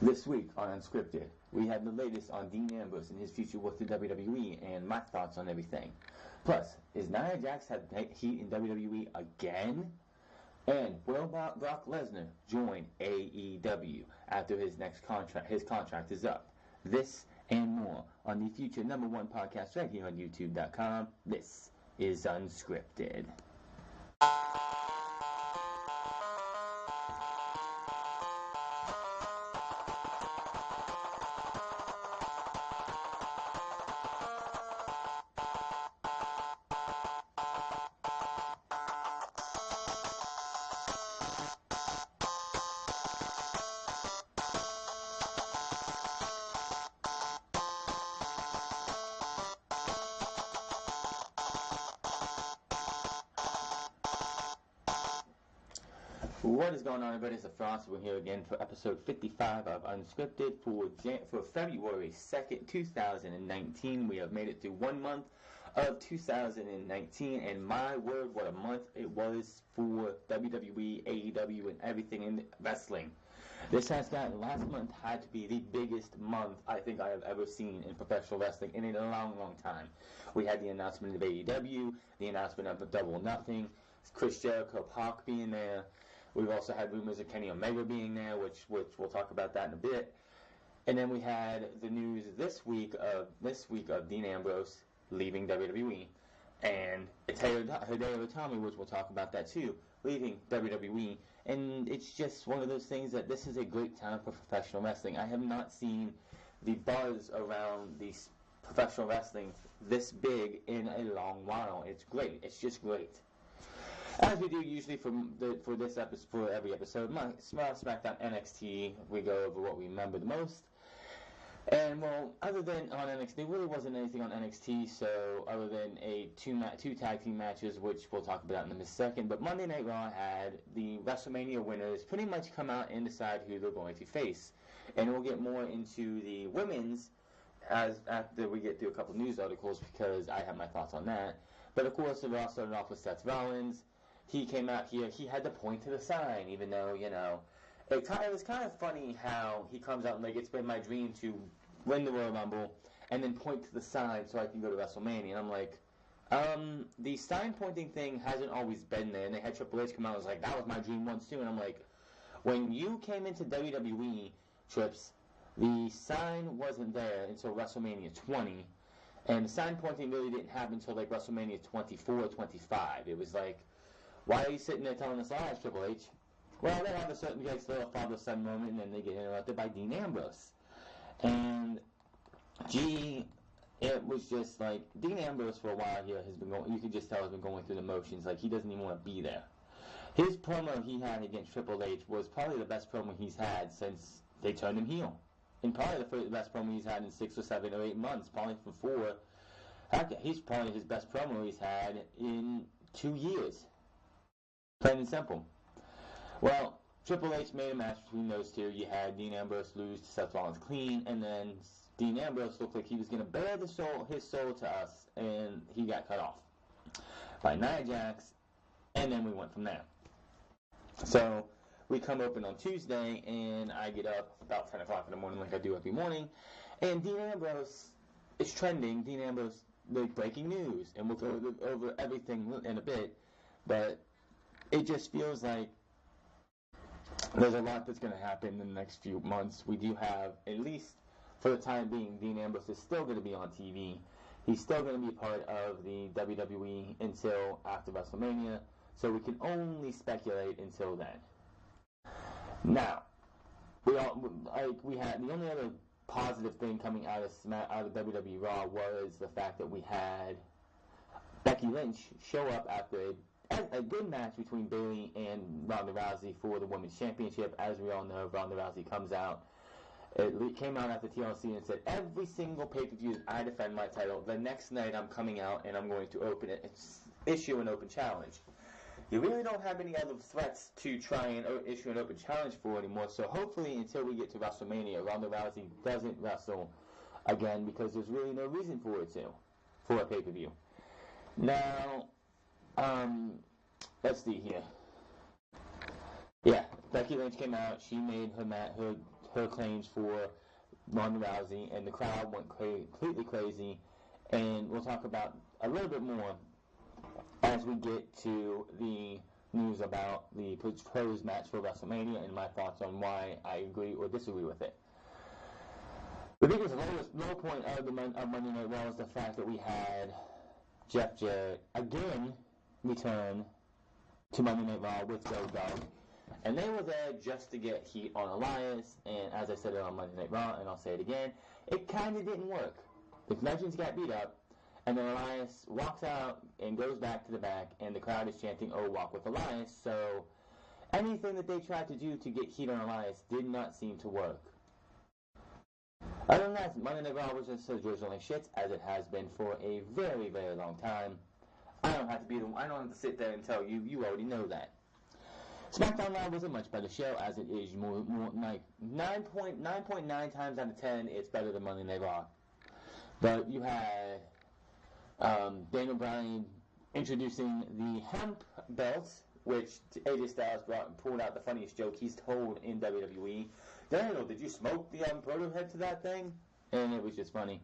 This week on UnScripted, we have the latest on Dean Ambrose and his future with the WWE and my thoughts on everything. Plus, is Nia Jax have heat in WWE again? And will Brock Lesnar join AEW after his contract is up? This and more on the future #1 podcast right here on YouTube.com. This is UnScripted. What is going on, everybody? It's the Frost. We're here again for episode 55 of UnScripted for February 2nd, 2019. We have made it through 1 month of 2019, and my word, what a month it was for WWE, AEW, and everything in wrestling. Last month had to be the biggest month I think I have ever seen in professional wrestling in a long, long time. We had the announcement of AEW, the announcement of Double or Nothing, Chris Jericho, Pac being there. We've also had rumors of Kenny Omega being there, which we'll talk about that in a bit. And then we had the news this week of Dean Ambrose leaving WWE, and Hideo Itami, which we'll talk about that too, leaving WWE. And it's just one of those things that this is a great time for professional wrestling. I have not seen the buzz around the professional wrestling this big in a long while. It's great. It's just great. As we do usually for every episode, SmackDown, NXT, we go over what we remember the most. And well, other than on NXT, there really wasn't anything on NXT. So other than two tag team matches, which we'll talk about in a second. But Monday Night Raw had the WrestleMania winners pretty much come out and decide who they're going to face. And we'll get more into the women's after we get through a couple news articles, because I have my thoughts on that. But of course, the Raw started off with Seth Rollins. He came out here, he had to point to the sign, even though, it was kind of funny how he comes out and like, it's been my dream to win the Royal Rumble and then point to the sign so I can go to WrestleMania. And I'm like, the sign pointing thing hasn't always been there. And they had Triple H come out and was like, that was my dream once too. And I'm like, when you came into WWE, Trips, the sign wasn't there until WrestleMania 20. And the sign pointing really didn't happen until like WrestleMania 24 or 25. It was like, why are you sitting there telling us lies, Triple H? Well, they have a certain little father-son moment, and then they get interrupted by Dean Ambrose. And, it was just like, Dean Ambrose for a while here has been going, you could just tell has been going through the motions, like he doesn't even want to be there. His promo he had against Triple H was probably the best promo he's had since they turned him heel. And probably the best promo he's had in 6 or 7 or 8 months, probably for 4. Heck, he's probably his best promo he's had in 2 years. Plain and simple. Well, Triple H made a match between those two. You had Dean Ambrose lose to Seth Rollins clean, and then Dean Ambrose looked like he was going to bare his soul to us, and he got cut off by Nia Jax, and then we went from there. So we come open on Tuesday, and I get up about 10 o'clock in the morning like I do every morning, and Dean Ambrose is trending. Dean Ambrose, like, breaking news, and we'll go over everything in a bit, but it just feels like there's a lot that's going to happen in the next few months. We do have, at least for the time being, Dean Ambrose is still going to be on TV. He's still going to be a part of the WWE until after WrestleMania, so we can only speculate until then. Now, we had the only other positive thing coming out of WWE Raw was the fact that we had Becky Lynch show up after a good match between Bayley and Ronda Rousey for the Women's Championship. As we all know, Ronda Rousey comes out. It came out after TLC and said, every single pay-per-view I defend my title, the next night I'm coming out and I'm going to issue an open challenge. You really don't have any other threats to try and issue an open challenge for anymore, so hopefully until we get to WrestleMania, Ronda Rousey doesn't wrestle again, because there's really no reason for it to, for a pay-per-view. Now, let's see here. Yeah, Becky Lynch came out. She made her her claims for Ronda Rousey, and the crowd went completely crazy. And we'll talk about a little bit more as we get to the news about the proposed match for WrestleMania and my thoughts on why I agree or disagree with it. The biggest low point of Monday Night Raw was the fact that we had Jeff Jarrett again return to Monday Night Raw with Road Dogg. And they were there just to get heat on Elias, and as I said it on Monday Night Raw, and I'll say it again, it kind of didn't work. The Legends got beat up, and then Elias walks out and goes back to the back, and the crowd is chanting, "Oh, walk with Elias." So anything that they tried to do to get heat on Elias did not seem to work. Other than that, Monday Night Raw was just as originally shit as it has been for a very, very long time. I don't have to sit there and tell you. You already know that. SmackDown Live was a much better show, as it is more like 9.9 times out of 10, it's better than Monday Night Raw. But you had Daniel Bryan introducing the hemp belt, which AJ Styles pulled out the funniest joke he's told in WWE. Daniel, did you smoke the proto head to that thing? And it was just funny.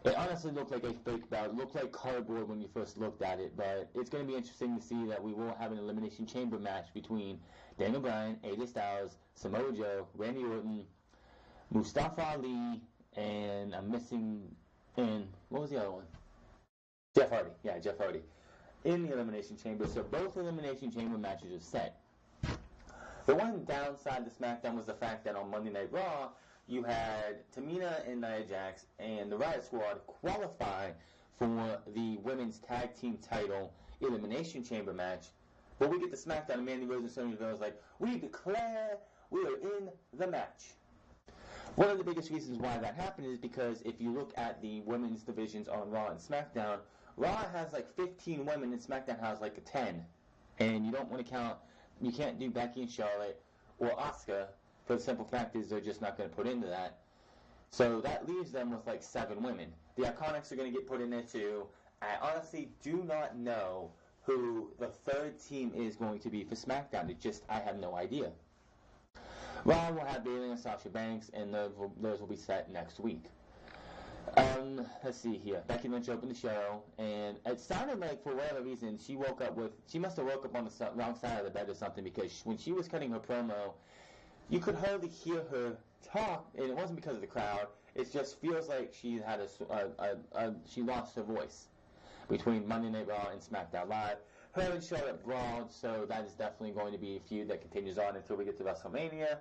It honestly looked like a fake belt. It looked like cardboard when you first looked at it, but it's going to be interesting to see that we will have an Elimination Chamber match between Daniel Bryan, AJ Styles, Samoa Joe, Randy Orton, Mustafa Ali, and I'm missing, and what was the other one? Jeff Hardy. Yeah, Jeff Hardy. In the Elimination Chamber, so both Elimination Chamber matches are set. The one downside to SmackDown was the fact that on Monday Night Raw, you had Tamina and Nia Jax and the Riot Squad qualify for the Women's Tag Team title Elimination Chamber match. But we get to SmackDown and Mandy Rose and Sonya Deville is like, we declare we are in the match. One of the biggest reasons why that happened is because if you look at the women's divisions on Raw and SmackDown, Raw has like 15 women and SmackDown has like 10. And you don't want to count, you can't do Becky and Charlotte or Asuka, for the simple fact is they're just not going to put into that. So that leaves them with like 7 women. The Iconics are going to get put in there too. I honestly do not know who the third team is going to be for SmackDown. I have no idea. Raw will have Bayley and Sasha Banks, and those will be set next week. Let's see here. Becky Lynch opened the show, and it sounded like for whatever reason she must have woke up on the wrong side of the bed or something, because when she was cutting her promo, you could hardly hear her talk, and it wasn't because of the crowd. It just feels like she had she lost her voice between Monday Night Raw and SmackDown Live. Her and Charlotte brawled, so that is definitely going to be a feud that continues on until we get to WrestleMania.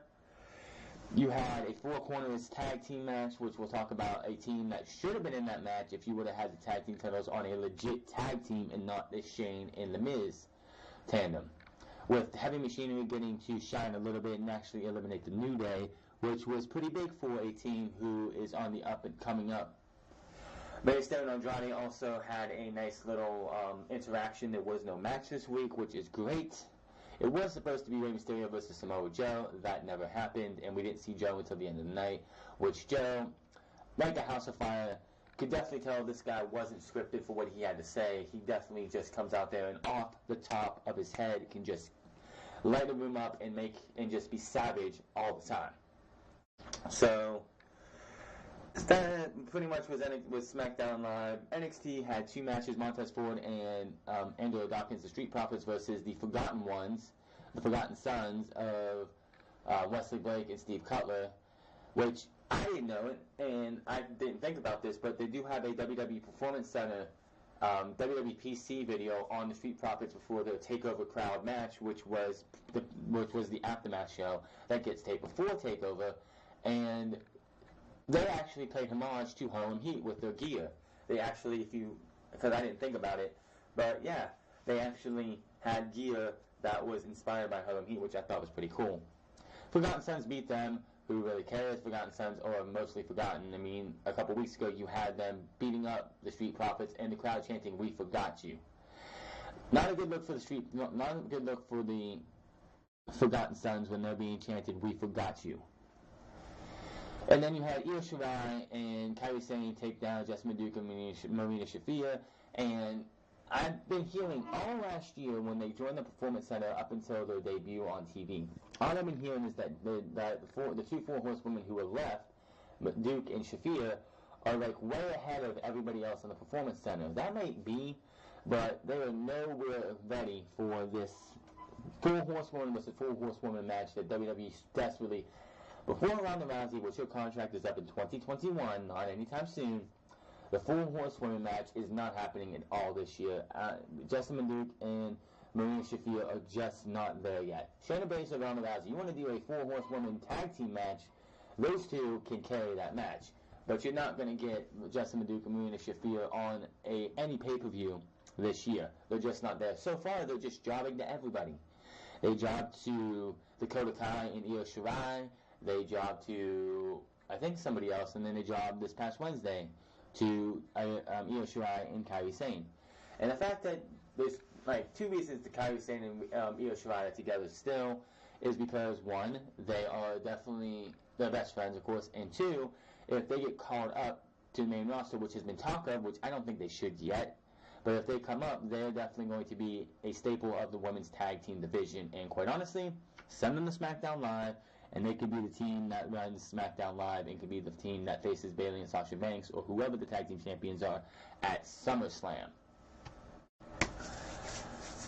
You had a 4 corners tag team match, which we'll talk about a team that should have been in that match if you would have had the tag team titles on a legit tag team and not the Shane and The Miz tandem. With Heavy Machinery getting to shine a little bit and actually eliminate the New Day, which was pretty big for a team who is on the up and coming up. Rey Mysterio and Andrade also had a nice little interaction. There was no match this week, which is great. It was supposed to be Rey Mysterio versus Samoa Joe. That never happened, and we didn't see Joe until the end of the night, which Joe, like a House of Fire, could definitely tell this guy wasn't scripted for what he had to say. He definitely just comes out there and off the top of his head can just light the room up and just be savage all the time. So that pretty much was SmackDown Live. NXT had 2 matches, Montez Ford and Angelo Dawkins, the Street Profits, versus the Forgotten Ones, the Forgotten Sons of Wesley Blake and Steve Cutler, which I didn't know it, and I didn't think about this, but they do have a WWE Performance Center WWE PC video on the Street Profits before their TakeOver crowd match, which was the Aftermath show that gets taped before TakeOver, and they actually paid homage to Harlem Heat with their gear. They actually, because I didn't think about it, but yeah, they actually had gear that was inspired by Harlem Heat, which I thought was pretty cool. Forgotten Sons beat them. Who really cares? Forgotten Sons are mostly forgotten. I mean, a couple weeks ago you had them beating up the Street Profits and the crowd chanting, "We forgot you." Not a good look for the Forgotten Sons when they're being chanted, "We forgot you." And then you had Io Shirai and Kairi Sane take down Jess Maduka and Marina Shafir. And I've been hearing all last year when they joined the Performance Center up until their debut on TV. all I've been hearing is that the two four horsewomen who were left, Duke and Shafir, are like way ahead of everybody else in the Performance Center. That might be, but they are nowhere ready for this four horsewoman versus four horsewoman match that WWE desperately. Before Ronda Rousey, which her contract is up in 2021, not anytime soon, the four horsewoman match is not happening at all this year. Jessamyn Duke and Marina Shafir are just not there yet. Shayna Baszler and Ronda Rousey, you want to do a four horsewoman tag team match, those two can carry that match. But you're not going to get Jessamyn Duke and Marina Shafir on any pay-per-view this year. They're just not there. So far, they're just jobbing to everybody. They jobbed to Dakota Kai and Io Shirai. They jobbed to, I think, somebody else. And then they jobbed this past Wednesday to Io Shirai and Kairi Sane. And the fact that there's like two reasons that Kairi Sane and Io Shirai are together still is because, one, they are definitely their best friends, of course, and two, if they get called up to the main roster, which has been talked of, which I don't think they should yet, but if they come up, they're definitely going to be a staple of the women's tag team division. And quite honestly, send them to SmackDown Live, and they could be the team that runs SmackDown Live and could be the team that faces Bayley and Sasha Banks or whoever the tag team champions are at SummerSlam.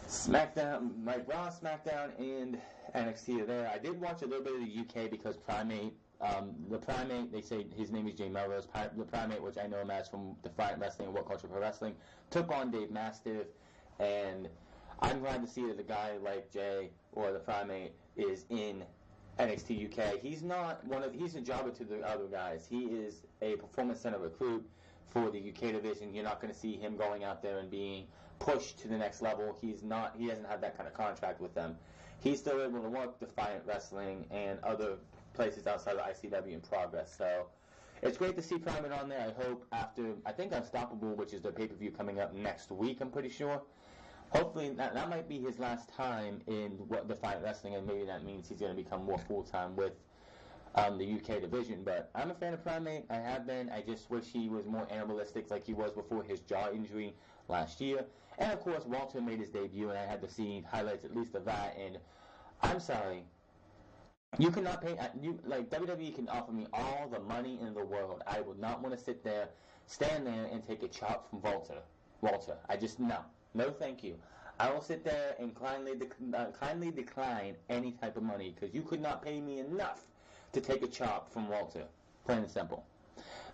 SmackDown, like Raw, SmackDown, and NXT are there. I did watch a little bit of the UK because Primate, the Primate, they say his name is Jay Melrose. The Primate, which I know him as from Defiant Wrestling and What Culture Pro Wrestling, took on Dave Mastiff, and I'm glad to see that the guy like Jay or the Primate is in NXT UK. He's a jobber to the other guys. He is a Performance Center recruit for the UK division. You're not going to see him going out there and being pushed to the next level. He doesn't have that kind of contract with them. He's still able to work Defiant Wrestling and other places outside of ICW in progress. So it's great to see Primate on there. I hope after, I think Unstoppable, which is the pay-per-view coming up next week, I'm pretty sure. Hopefully that might be his last time in Defiant Wrestling, and maybe that means he's going to become more full-time with the UK division. But I'm a fan of Primate. I have been. I just wish he was more animalistic like he was before his jaw injury last year. And of course, Walter made his debut, and I had to see highlights at least of that. And I'm sorry, you cannot pay. WWE can offer me all the money in the world. I would not want to stand there, and take a chop from Walter. I just no, thank you. I will sit there and kindly decline any type of money because you could not pay me enough to take a chop from Walter. Plain and simple.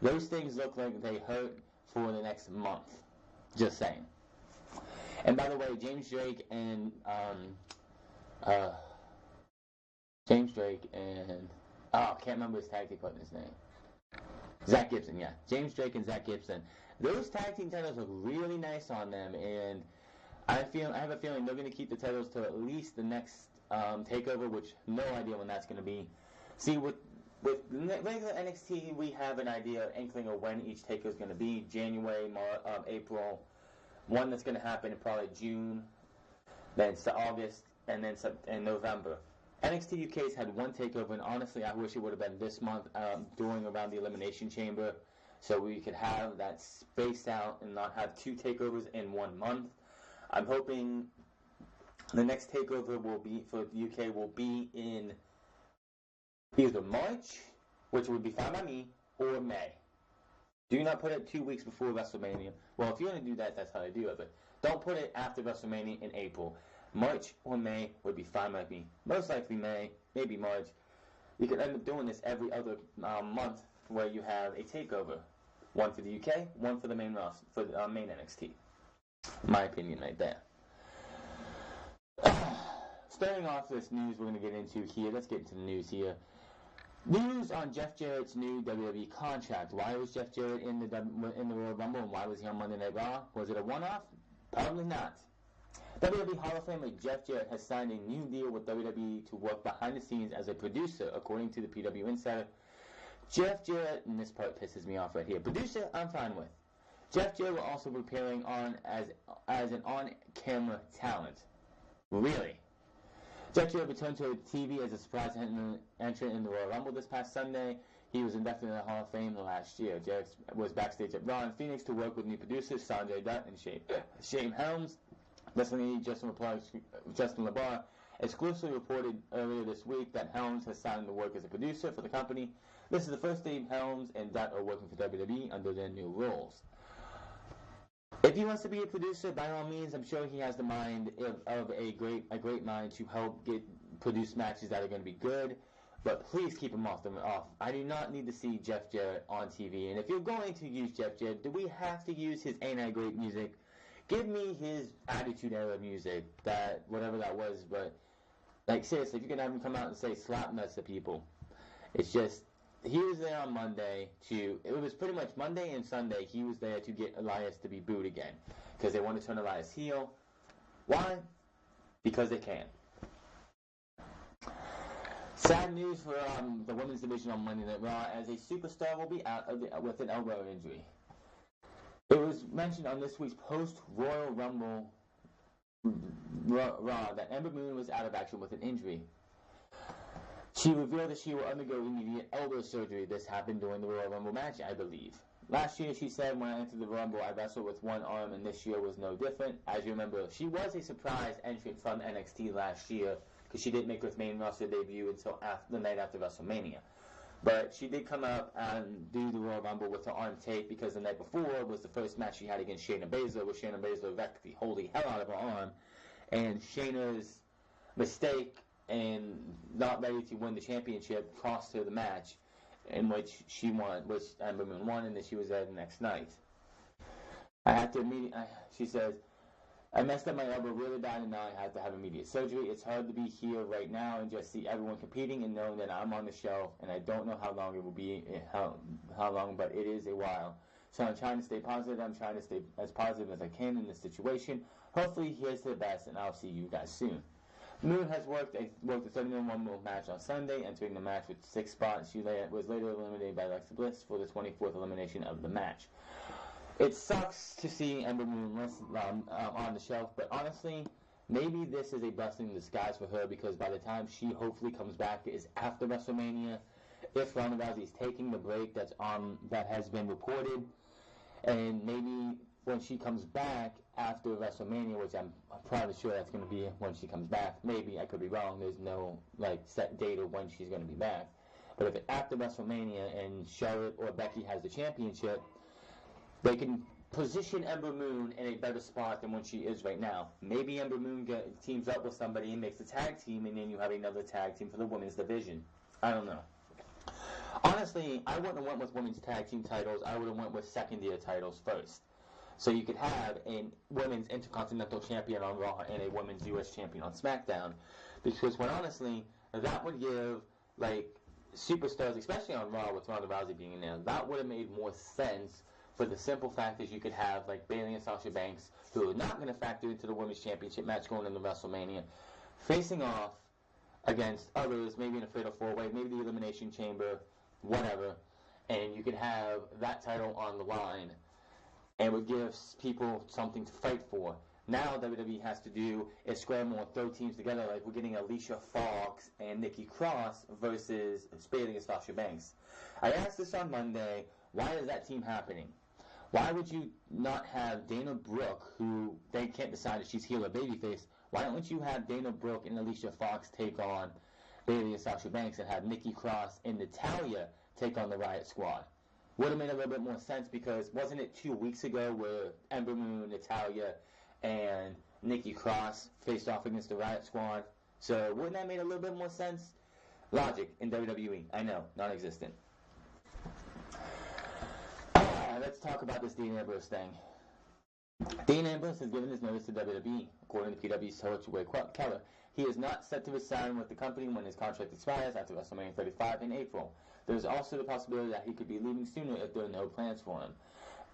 Those things look like they hurt for the next month. Just saying. And by the way, James Drake and I can't remember his tag team partner's name. Zach Gibson, yeah. James Drake and Zach Gibson. Those tag team titles look really nice on them, and I have a feeling they're going to keep the titles till at least the next takeover, which no idea when that's going to be. See, with regular NXT, we have an idea, inkling of when each takeover is going to be. January, April. One that's going to happen in probably June, then August, and then November. NXT UK's had one takeover, and honestly, I wish it would have been this month, around the Elimination Chamber, so we could have that spaced out and not have two takeovers in 1 month. I'm hoping the next takeover will be for the UK will be in either March, which would be fine by me, or May. Do not put it 2 weeks before WrestleMania. Well, if you're going to do that, that's how I do it. But don't put it after WrestleMania in April. March or May would be fine by me. Most likely May, maybe March. You could end up doing this every other month where you have a takeover. One for the UK, one for the main roster, for the main NXT. My opinion right there. Starting off this news we're going to get into here. Let's get into the news here. News on Jeff Jarrett's new WWE contract. Why was Jeff Jarrett in the Royal Rumble, and why was he on Monday Night Raw? Was it a one-off? Probably not. WWE Hall of Famer Jeff Jarrett has signed a new deal with WWE to work behind the scenes as a producer, according to the PW Insider. Jeff Jarrett, and this part pisses me off right here. Producer, I'm fine with. Jeff Jarrett will also be appearing on as an on-camera talent. Really? Jeff Jarrett returned to TV as a surprise entrant in the Royal Rumble this past Sunday. He was inducted in the Hall of Fame last year. Jarrett was backstage at Raw in Phoenix to work with new producers Sanjay Dutt and Shane Helms, Justin LeBar, exclusively reported earlier this week that Helms has signed to work as a producer for the company. This is the first time Helms and Dutt are working for WWE under their new rules. If he wants to be a producer, by all means, I'm sure he has the mind of a great mind to help produce matches that are going to be good. But please keep him off. I do not need to see Jeff Jarrett on TV. And if you're going to use Jeff Jarrett, do we have to use his Ain't I Great music? Give me his Attitude Era music, that whatever that was. But like seriously, if you can have him come out and say slap nuts to people, it's just. He was there on Monday it was pretty much Monday and Sunday, he was there to get Elias to be booed again. Because they want to turn Elias heel. Why? Because they can. Sad news for the women's division on Monday Night Raw, as a superstar will be out with an elbow injury. It was mentioned on this week's post-Royal Rumble Raw that Ember Moon was out of action with an injury. She revealed that she will undergo immediate elbow surgery. This happened during the Royal Rumble match, I believe. Last year, she said, when I entered the Rumble, I wrestled with one arm, and this year was no different. As you remember, she was a surprise entrant from NXT last year, because she didn't make her main roster debut until the night after WrestleMania. But she did come up and do the Royal Rumble with her arm taped, because the night before was the first match she had against Shayna Baszler, where Shayna Baszler wrecked the holy hell out of her arm. And Shayna's mistake and not ready to win the championship cost her the match, in which she won, which Ember Moon won, and then she was there the next night. She says, I messed up my elbow really bad, and now I have to have immediate surgery. It's hard to be here right now and just see everyone competing and knowing that I'm on the show, and I don't know how long it will be, how long, but it is a while. So I'm trying to stay positive. I'm trying to stay as positive as I can in this situation. Hopefully, here's to the best, and I'll see you guys soon. Moon has worked a 30-minute one-move match on Sunday, entering the match with 6 spots. She was later eliminated by Alexa Bliss for the 24th elimination of the match. It sucks to see Ember Moon on the shelf, but honestly, maybe this is a blessing in disguise for her, because by the time she hopefully comes back is after WrestleMania. If Ronda Rousey is taking the break that has been reported, and maybe when she comes back after WrestleMania, which I'm probably sure that's going to be when she comes back. Maybe, I could be wrong. There's no set date of when she's going to be back. But if it's after WrestleMania and Charlotte or Becky has the championship, they can position Ember Moon in a better spot than when she is right now. Maybe Ember Moon teams up with somebody and makes a tag team, and then you have another tag team for the women's division. I don't know. Honestly, I wouldn't have went with women's tag team titles. I would have went with second-tier titles first. So you could have a women's Intercontinental Champion on Raw and a women's U.S. Champion on SmackDown. Because, honestly, that would give, superstars, especially on Raw with Ronda Rousey being in there, that would have made more sense for the simple fact that you could have, Bayley and Sasha Banks, who are not going to factor into the Women's Championship match going into WrestleMania, facing off against others, maybe in a fatal four-way, maybe the Elimination Chamber, whatever, and you could have that title on the line, and would give people something to fight for. Now WWE has to do is scramble and throw teams together, like we're getting Alicia Fox and Nikki Cross versus Bayley and Sasha Banks. I asked this on Monday, why is that team happening? Why would you not have Dana Brooke, who they can't decide if she's heel or babyface? Why don't you have Dana Brooke and Alicia Fox take on Bayley and Sasha Banks, and have Nikki Cross and Natalya take on the Riot Squad? Would have made a little bit more sense, because wasn't it 2 weeks ago where Ember Moon, Natalya, and Nikki Cross faced off against the Riot Squad? So wouldn't that make a little bit more sense? Logic in WWE. I know, non-existent. Let's talk about this Dean Ambrose thing. Dean Ambrose has given his notice to WWE. According to PW's Ray Keller, he is not set to resign with the company when his contract expires after WrestleMania 35 in April. There is also the possibility that he could be leaving sooner if there are no plans for him.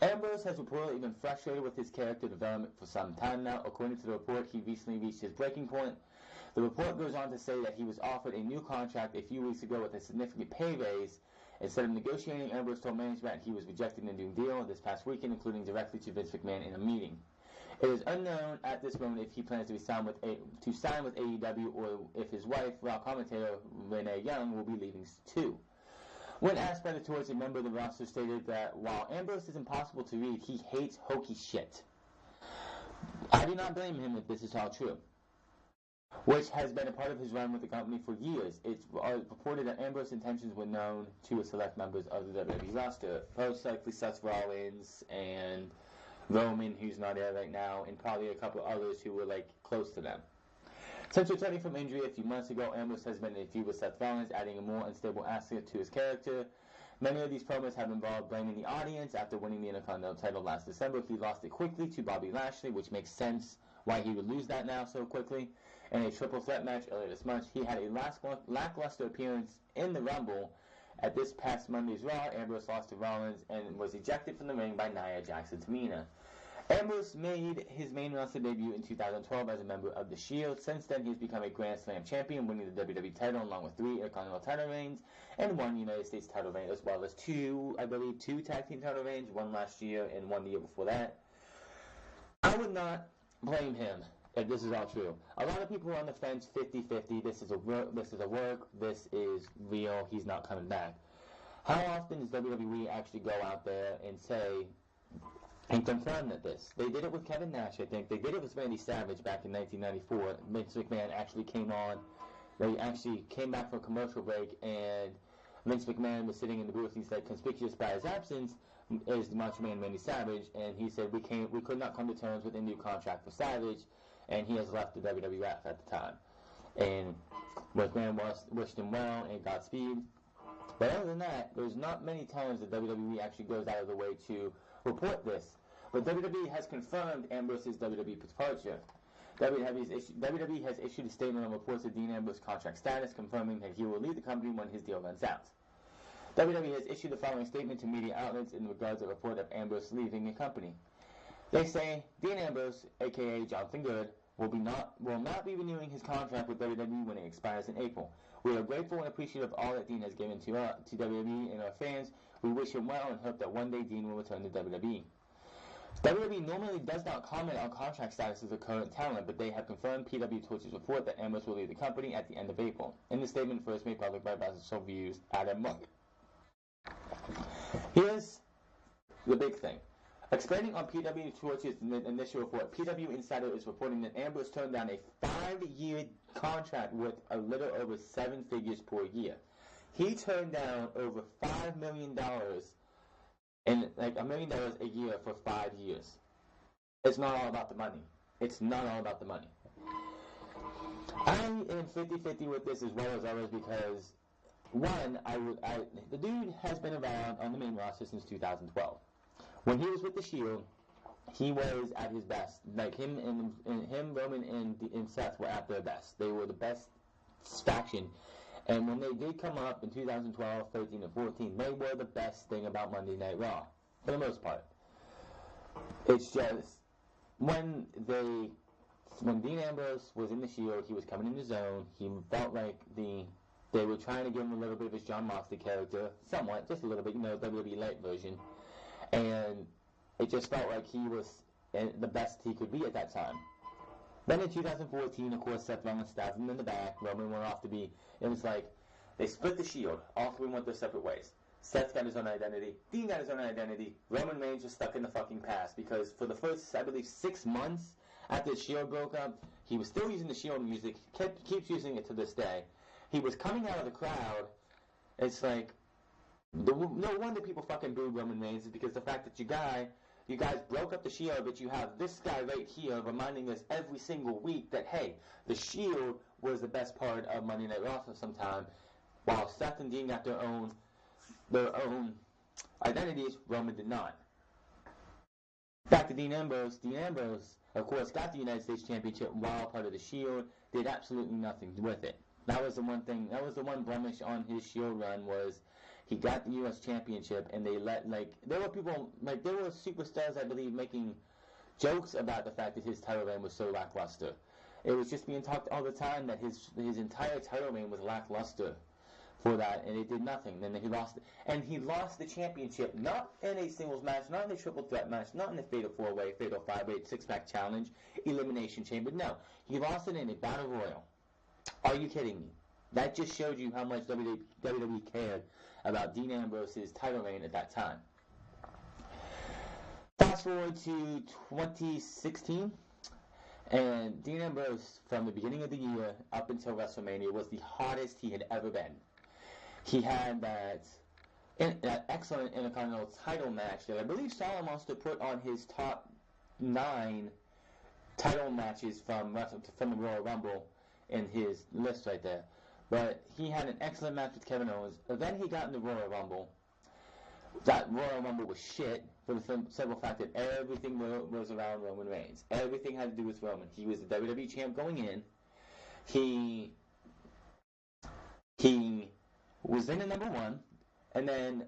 Ambrose has reportedly been frustrated with his character development for some time now. According to the report, he recently reached his breaking point. The report goes on to say that he was offered a new contract a few weeks ago with a significant pay raise. Instead of negotiating, Ambrose told management he was rejecting the new deal this past weekend, including directly to Vince McMahon in a meeting. It is unknown at this moment if he plans to sign with AEW, or if his wife, Raw commentator Renee Young, will be leaving too. When asked by the Torch, a member of the roster stated that while Ambrose is impossible to read, he hates hokey shit. I do not blame him if this is all true. which has been a part of his run with the company for years. It's reported that Ambrose's intentions were known to select members of the WWE roster, most likely Seth Rollins and Roman, who's not there right now, and probably a couple others who were close to them. Since returning from injury a few months ago, Ambrose has been in a feud with Seth Rollins, adding a more unstable aspect to his character. Many of these promos have involved blaming the audience. After winning the Intercontinental title last December, he lost it quickly to Bobby Lashley, which makes sense why he would lose that now so quickly. In a triple threat match earlier this month, he had a lackluster appearance in the Rumble. At this past Monday's Raw, Ambrose lost to Rollins and was ejected from the ring by Nia Jackson-Tamina. Ambrose made his main roster debut in 2012 as a member of The Shield. Since then, he has become a Grand Slam champion, winning the WWE title along with 3 Intercontinental title reigns and 1 United States title reign, as well as 2 tag team title reigns, 1 last year and 1 the year before that. I would not blame him if this is all true. A lot of people are on the fence 50-50. This is a work, this is real, he's not coming back. How often does WWE actually go out there and say and confirm that this? They did it with Kevin Nash, I think. They did it with Randy Savage back in 1994. Vince McMahon actually came on. They actually came back from a commercial break, and Vince McMahon was sitting in the booth. He said, conspicuous by his absence is the Macho Man Randy Savage, and he said, we could not come to terms with a new contract for Savage, and he has left the WWF at the time. And McMahon wished him well and Godspeed. But other than that, there's not many times that WWE actually goes out of the way to report this. But WWE has confirmed Ambrose's WWE departure. WWE has issued a statement on reports of Dean Ambrose's contract status, confirming that he will leave the company when his deal runs out. WWE has issued the following statement to media outlets in regards to the report of Ambrose leaving the company. They say, Dean Ambrose, a.k.a. Jonathan Good, will not be renewing his contract with WWE when it expires in April. We are grateful and appreciative of all that Dean has given to WWE and our fans. We wish him well and hope that one day Dean will return to WWE. WWE normally does not comment on contract statuses of current talent, but they have confirmed PW Torch's report that Ambrose will leave the company at the end of April. In the statement first made public by Backstage Views, Adam Monk. Here's the big thing. Expanding on PW Torch's initial report, PW Insider is reporting that Ambrose turned down a 5-year contract worth a little over 7 figures per year. He turned down over $5 million and $1 million a year for 5 years. It's not all about the money. It's not all about the money. I am 50-50 with this as well as others because, one, the dude has been around on the main roster since 2012. When he was with the Shield, he was at his best. Him, Roman, and Seth were at their best. They were the best faction. And when they did come up in 2012, 13, and 14, they were the best thing about Monday Night Raw, for the most part. It's just, when Dean Ambrose was in the Shield, he was coming in the zone. He felt like they were trying to give him a little bit of his Jon Moxley character, somewhat, just a little bit, WWE light version. And it just felt like he was the best he could be at that time. Then in 2014, of course, Seth Rollins stabbed him in the back. Roman went off to be... It was like they split the Shield. All 3 went their separate ways. Seth got his own identity. Dean got his own identity. Roman Reigns was stuck in the fucking past because for the first, I believe, 6 months after the Shield broke up, he was still using the Shield music. Keeps using it to this day. He was coming out of the crowd. It's like... No wonder people fucking booed Roman Reigns is because the fact that you guys broke up the Shield, but you have this guy right here reminding us every single week that, hey, the Shield was the best part of Monday Night Raw for some time, while Seth and Dean got their own identities, Roman did not. Back to Dean Ambrose, of course, got the United States Championship while part of the Shield, did absolutely nothing with it. That was the one blemish on his Shield run was he got the U.S. Championship, and they there were people, there were superstars, I believe, making jokes about the fact that his title reign was so lackluster. It was just being talked all the time that his entire title reign was lackluster for that, and it did nothing. Then he lost it. And he lost the championship, not in a singles match, not in a triple threat match, not in a fatal 4-way, fatal 5-way, 6-pack challenge, elimination chamber. No, he lost it in a battle royal. Are you kidding me? That just showed you how much WWE cared about Dean Ambrose's title reign at that time. Fast forward to 2016. And Dean Ambrose, from the beginning of the year up until WrestleMania, was the hottest he had ever been. He had that excellent Intercontinental title match that I believe Solomon wants to put on his top 9 title matches from the Royal Rumble in his list right there. But he had an excellent match with Kevin Owens. But then he got in the Royal Rumble. That Royal Rumble was shit for the simple fact that everything was around Roman Reigns. Everything had to do with Roman. He was the WWE champ going in. He was in at number 1, and then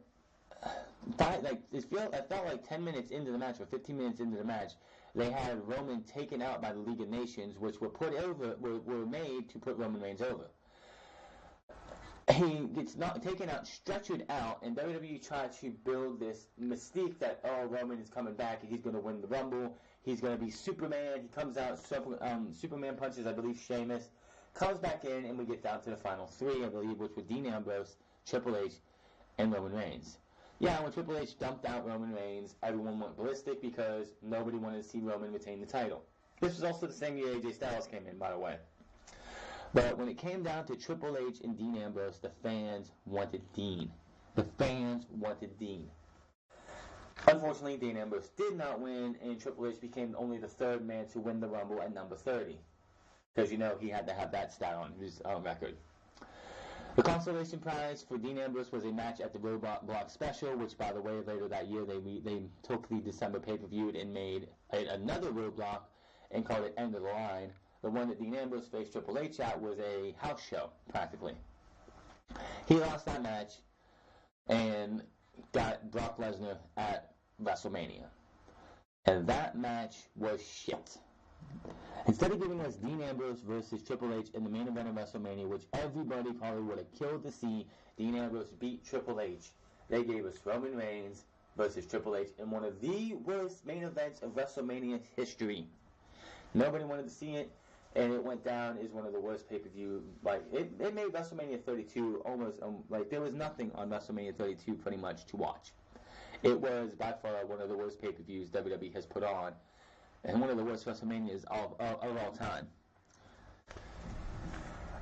it felt like 10 minutes into the match or 15 minutes into the match, they had Roman taken out by the League of Nations, which were made to put Roman Reigns over. He gets not taken out, stretchered out, and WWE tried to build this mystique that, Roman is coming back and he's going to win the Rumble. He's going to be Superman. He comes out, Superman punches, I believe, Sheamus, comes back in, and we get down to the final 3, I believe, which were Dean Ambrose, Triple H, and Roman Reigns. Yeah, when Triple H dumped out Roman Reigns, everyone went ballistic because nobody wanted to see Roman retain the title. This was also the same year AJ Styles came in, by the way. But when it came down to Triple H and Dean Ambrose, the fans wanted Dean. The fans wanted Dean. Unfortunately, Dean Ambrose did not win, and Triple H became only the 3rd man to win the Rumble at number 30. Because, he had to have that stat on his record. The consolation prize for Dean Ambrose was a match at the Roadblock Special, which, by the way, later that year they took the December pay-per-view and made another Roadblock and called it End of the Line. The one that Dean Ambrose faced Triple H at was a house show, practically. He lost that match and got Brock Lesnar at WrestleMania. And that match was shit. Instead of giving us Dean Ambrose versus Triple H in the main event of WrestleMania, which everybody probably would have killed to see Dean Ambrose beat Triple H, they gave us Roman Reigns versus Triple H in one of the worst main events of WrestleMania history. Nobody wanted to see it, and it went down as one of the worst pay-per-view. It made WrestleMania 32 almost, there was nothing on WrestleMania 32 pretty much to watch. It was by far one of the worst pay-per-views WWE has put on, and one of the worst WrestleManias of all time.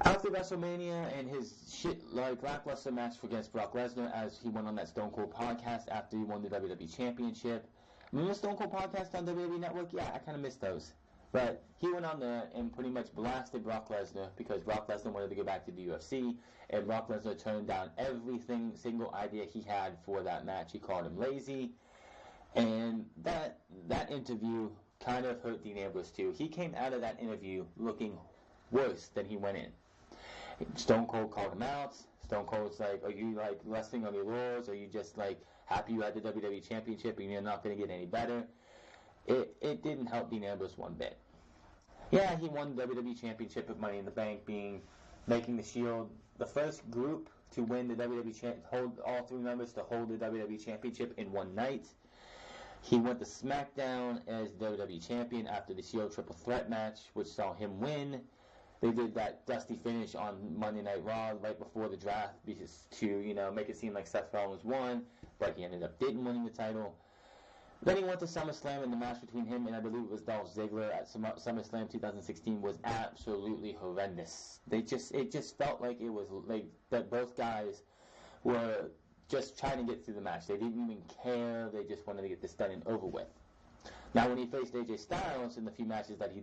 After WrestleMania and his lackluster match against Brock Lesnar, as he went on that Stone Cold podcast after he won the WWE Championship. Remember the Stone Cold podcast on WWE Network? Yeah, I kind of missed those. But he went on there and pretty much blasted Brock Lesnar because Brock Lesnar wanted to go back to the UFC, and Brock Lesnar turned down single idea he had for that match. He called him lazy, and that interview kind of hurt Dean Ambrose too. He came out of that interview looking worse than he went in. Stone Cold called him out. Stone Cold's like, are you resting on your laurels? Are you just happy you had the WWE Championship and you're not going to get any better? It didn't help Dean Ambrose one bit. Yeah, he won the WWE Championship with Money in the Bank, making the Shield the first group to win the WWE hold all 3 members to hold the WWE Championship in one night. He went to SmackDown as WWE Champion after the Shield Triple Threat match, which saw him win. They did that dusty finish on Monday Night Raw right before the draft to make it seem like Seth Rollins won, but he ended up didn't winning the title. Then he went to SummerSlam, and the match between him and I believe it was Dolph Ziggler at SummerSlam 2016 was absolutely horrendous. It just felt like it was that both guys were just trying to get through the match. They didn't even care. They just wanted to get this done and over with. Now, when he faced AJ Styles in the few matches that he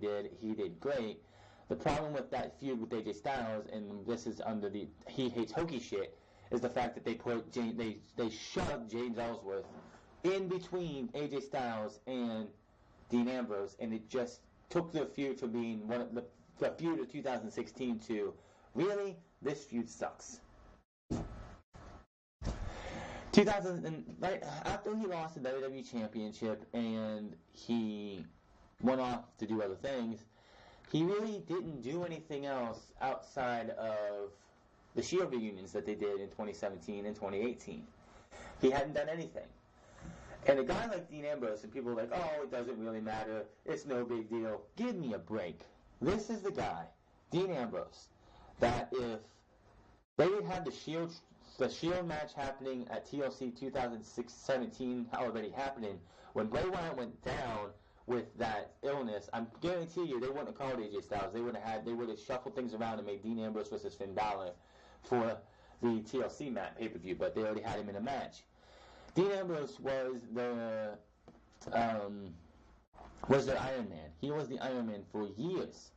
did great. The problem with that feud with AJ Styles, and this is under the he hates hokey shit, is the fact that they shoved James Ellsworth in between AJ Styles and Dean Ambrose, and it just took the feud from being the feud of 2016 to, really, this feud sucks. After he lost the WWE Championship and he went off to do other things, he really didn't do anything else outside of the Shield reunions that they did in 2017 and 2018. He hadn't done anything. And a guy like Dean Ambrose, and people are like, oh, it doesn't really matter, it's no big deal. Give me a break. This is the guy, Dean Ambrose, that if they had had the Shield match happening at TLC 2017 already happening, when Bray Wyatt went down with that illness, I guarantee you they wouldn't have called AJ Styles. They would have shuffled things around and made Dean Ambrose versus Finn Balor for the TLC pay-per-view, but they already had him in a match. Dean Ambrose was the Iron Man. He was the Iron Man for years.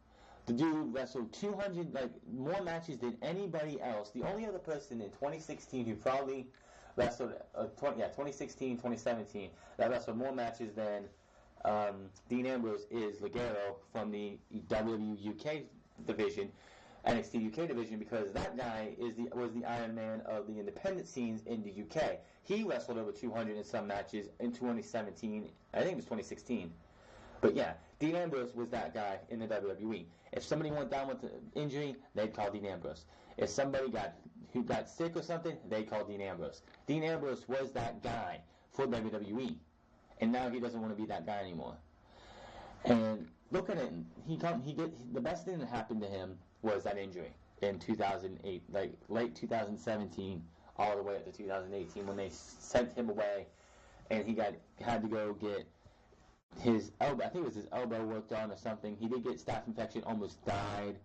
The dude wrestled 200, more matches than anybody else. The only other person in 2016 who probably wrestled, 2016, 2017, that wrestled more matches than Dean Ambrose is Ligero from the WWE UK division, NXT UK division, because that guy was the Iron Man of the independent scenes in the UK. He wrestled over 200 and some matches in 2017. I think it was 2016. But yeah, Dean Ambrose was that guy in the WWE. If somebody went down with an injury, they'd call Dean Ambrose. If somebody got sick or something, they'd call Dean Ambrose. Dean Ambrose was that guy for WWE. And now he doesn't want to be that guy anymore. And look at it. The best thing that happened to him was that injury in 2008, late 2017, all the way up to 2018, when they sent him away, and he had to go get his elbow. I think it was his elbow worked on or something. He did get staph infection, almost died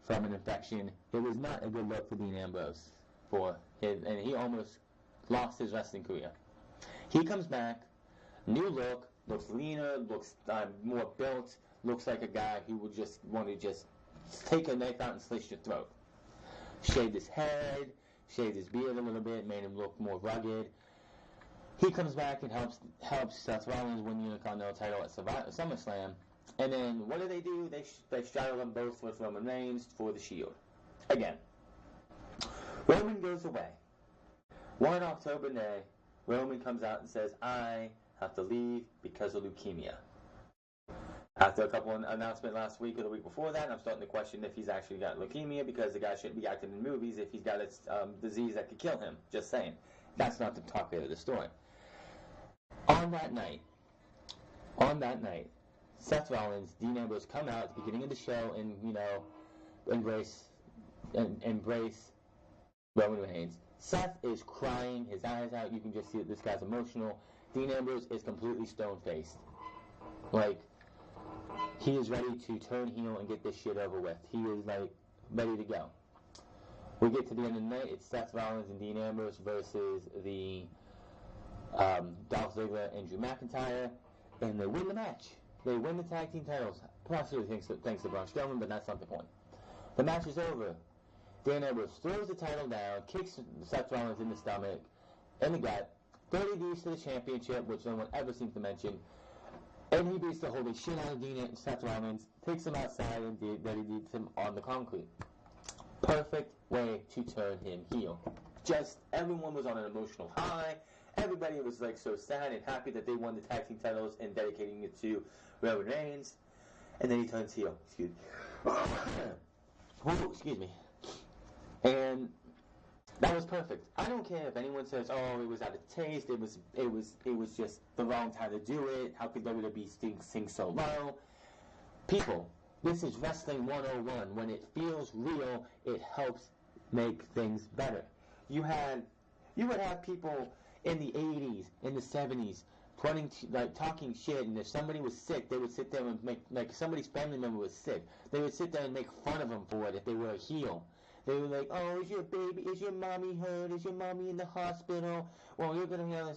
from an infection. It was not a good look for Dean Ambrose and he almost lost his wrestling career. He comes back, new look, looks leaner, looks more built, looks like a guy who would just want to just take a knife out and slice your throat. Shaved his head, shaved his beard a little bit, made him look more rugged. He comes back and helps Seth Rollins win the Intercontinental title at SummerSlam. And then what do? They straddle them both with Roman Reigns for the Shield. Again, Roman goes away. One October day, Roman comes out and says, I have to leave because of leukemia. After a couple of announcements last week or the week before that, I'm starting to question if he's actually got leukemia, because the guy shouldn't be acting in movies if he's got a disease that could kill him. Just saying. That's not the topic of the story. On that night, Seth Rollins, Dean Ambrose come out at the beginning of the show and, embrace Roman Reigns. Seth is crying his eyes out. You can just see that this guy's emotional. Dean Ambrose is completely stone-faced. He is ready to turn heel and get this shit over with. He is, ready to go. We get to the end of the night. It's Seth Rollins and Dean Ambrose versus the Dolph Ziggler and Drew McIntyre, and they win the match. They win the tag team titles. Possibly thanks to Braun Strowman, but that's not the point. The match is over. Dean Ambrose throws the title down, kicks Seth Rollins in the stomach, in the gut, 30 Ds to the championship, which no one ever seems to mention, and he beats the holy shit out of Seth Rollins, takes him outside, and then he beats him on the concrete. Perfect way to turn him heel. Just everyone was on an emotional high. Everybody was so sad and happy that they won the tag team titles and dedicating it to Roman Reigns. And then he turns heel. Excuse me. And that was perfect. I don't care if anyone says, "Oh, it was out of taste. It was just the wrong time to do it. How could WWE sing so low?" People, this is Wrestling 101. When it feels real, it helps make things better. You would have people in the 80s, in the 70s, talking shit, and if somebody was sick, they would sit there and make somebody's family member was sick, they would sit there and make fun of them for it if they were a heel. They were like, "Oh, is your mommy hurt? Is your mommy in the hospital? Well, you're gonna be able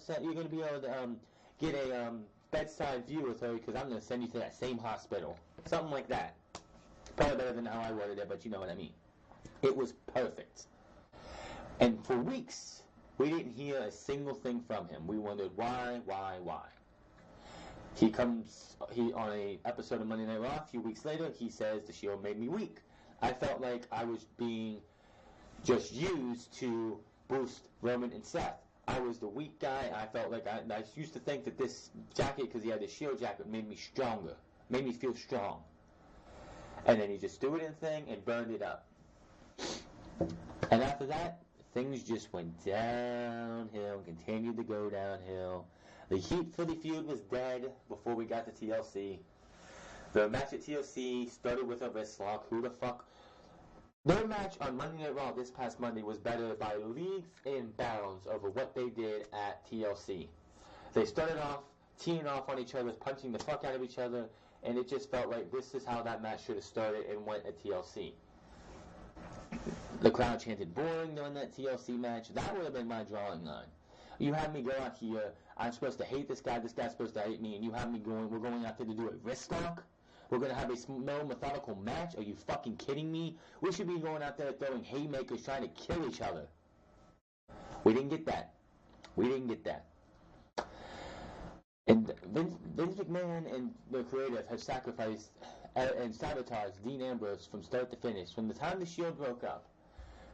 to get a bedside view with her, because I'm gonna send you to that same hospital." Something like that. Probably better than how I worded it, but you know what I mean. It was perfect. And for weeks, we didn't hear a single thing from him. We wondered why. He on a episode of Monday Night Raw a few weeks later, he says the Shield made me weak. I felt like I was being just used to boost Roman and Seth. I was the weak guy. I felt like I used to think that this jacket, because he had the Shield jacket, made me stronger, made me feel strong. And then he just threw it in the thing and burned it up. And after that, things just went downhill, continued to go downhill. The heat for the feud was dead before we got to TLC. The match at TLC started with a wrist lock. Who the fuck? Their match on Monday Night Raw this past Monday was better by leagues and bounds over what they did at TLC. They started off teeing off on each other, punching the fuck out of each other, and it just felt like this is how that match should have started and went at TLC. The crowd chanted boring during that TLC match. That would have been my drawing line. You have me go out here, I'm supposed to hate this guy's supposed to hate me, and you have me we're going out there to do a wrist lock? We're going to have a slow, methodical match? Are you fucking kidding me? We should be going out there throwing haymakers trying to kill each other. We didn't get that. And Vince McMahon and the creative have sacrificed and sabotaged Dean Ambrose from start to finish. From the time the Shield broke up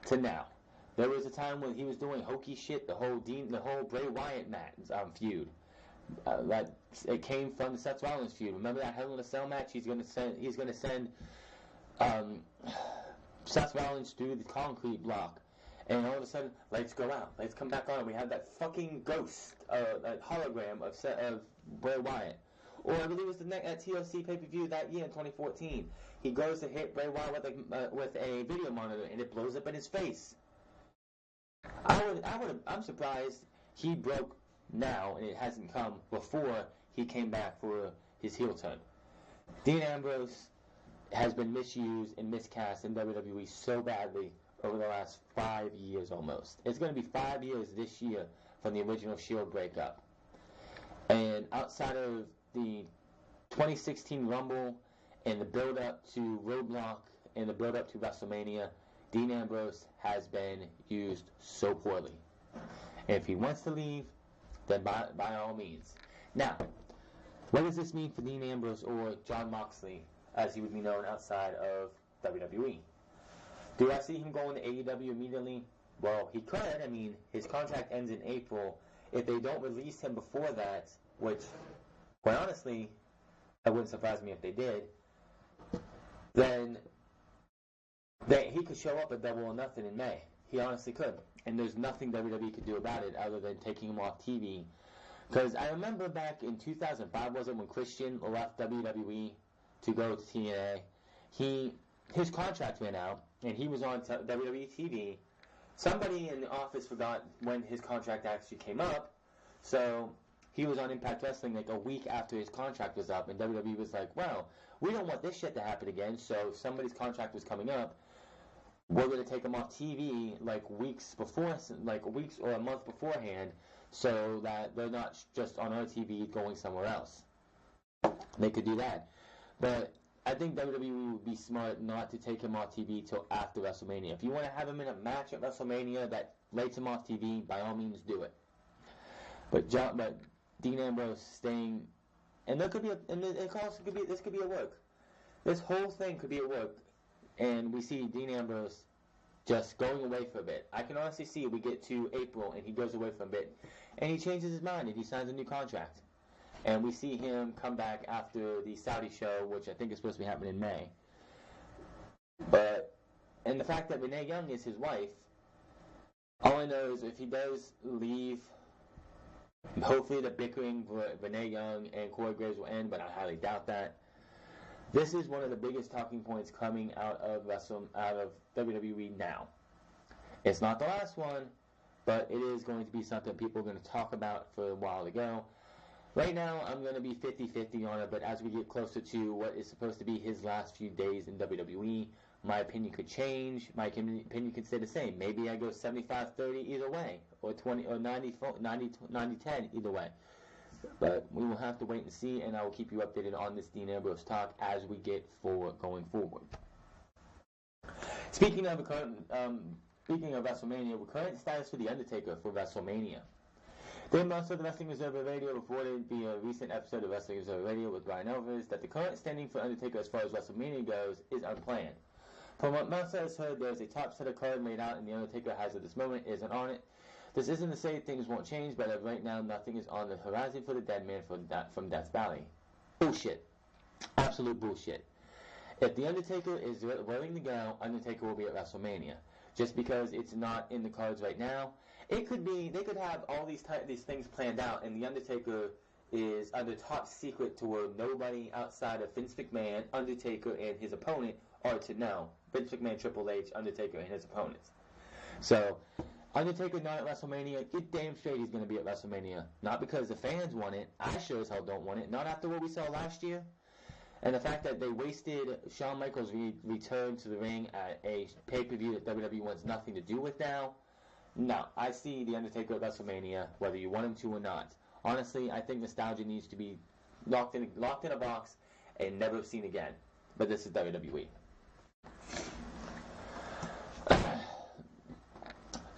to now. There was a time when he was doing hokey shit, the whole Bray Wyatt feud. It came from the Seth Rollins feud. Remember that Hell in a Cell match? He's gonna send Seth Rollins through the concrete block, and all of a sudden, lights go out. Lights come back on. We have that fucking ghost, that hologram of Bray Wyatt. Or I believe it was the TLC pay-per-view that year in 2014. He goes to hit Bray Wyatt with a video monitor, and it blows up in his face. I'm surprised he broke now, and it hasn't come before he came back for his heel turn. Dean Ambrose has been misused and miscast in WWE so badly over the last 5 years almost. It's going to be 5 years this year from the original Shield breakup. And outside of the 2016 Rumble and the build-up to Roadblock and the build-up to WrestleMania, Dean Ambrose has been used so poorly. And if he wants to leave, then by all means. Now, what does this mean for Dean Ambrose or Jon Moxley, as he would be known outside of WWE? Do I see him going to AEW immediately? Well, he could. I mean, his contract ends in April. If they don't release him before that, which, quite honestly, it wouldn't surprise me if they did, then he could show up at Double or Nothing in May. He honestly could. And there's nothing WWE could do about it other than taking him off TV. Because I remember back in 2005, was it, when Christian left WWE to go to TNA, his contract ran out, and he was on WWE TV. Somebody in the office forgot when his contract actually came up, so he was on Impact Wrestling like a week after his contract was up, and WWE was like, well, we don't want this shit to happen again, so if somebody's contract was coming up, we're going to take them off TV like weeks or a month beforehand, so that they're not just on our TV going somewhere else. They could do that. But I think WWE would be smart not to take him off TV till after WrestleMania. If you want to have him in a match at WrestleMania that lays him off TV, by all means do it. But Dean Ambrose staying, and this could be a work. This whole thing could be a work, and we see Dean Ambrose just going away for a bit. I can honestly see we get to April and he goes away for a bit, and he changes his mind and he signs a new contract. And we see him come back after the Saudi show, which I think is supposed to be happening in May. And the fact that Renee Young is his wife, all I know is if he does leave, hopefully the bickering for Renee Young and Corey Graves will end, but I highly doubt that. This is one of the biggest talking points coming out of WWE now. It's not the last one, but it is going to be something people are going to talk about for a while to go. Right now, I'm going to be 50-50 on it, but as we get closer to what is supposed to be his last few days in WWE, my opinion could change. My opinion could stay the same. Maybe I go 75-30 either way, or 90-10 either way. But we will have to wait and see, and I will keep you updated on this Dean Ambrose talk as we get going forward. Speaking of WrestleMania, current status for The Undertaker for WrestleMania. Then also the Wrestling Observer Radio reported via a recent episode of Wrestling Observer Radio with Brian Elvis that the current standing for Undertaker as far as WrestleMania goes is unplanned. From what Meltzer has heard, there is a top set of card laid out, and the Undertaker has at this moment isn't on it. This isn't to say things won't change, but right now nothing is on the horizon for the dead man from Death Valley. Bullshit. Absolute bullshit. If the Undertaker is willing to go, Undertaker will be at WrestleMania. Just because it's not in the cards right now, it could be, they could have all these things planned out, and the Undertaker is under top secret to where nobody outside of Vince McMahon, Undertaker, and his opponent are to know. Vince McMahon, Triple H, Undertaker, and his opponents. So, Undertaker not at WrestleMania. Get damn straight he's going to be at WrestleMania. Not because the fans want it. I sure as hell don't want it. Not after what we saw last year. And the fact that they wasted Shawn Michaels' return to the ring at a pay-per-view that WWE wants nothing to do with now. No, I see The Undertaker at WrestleMania, whether you want him to or not. Honestly, I think nostalgia needs to be locked in a box and never seen again. But this is WWE.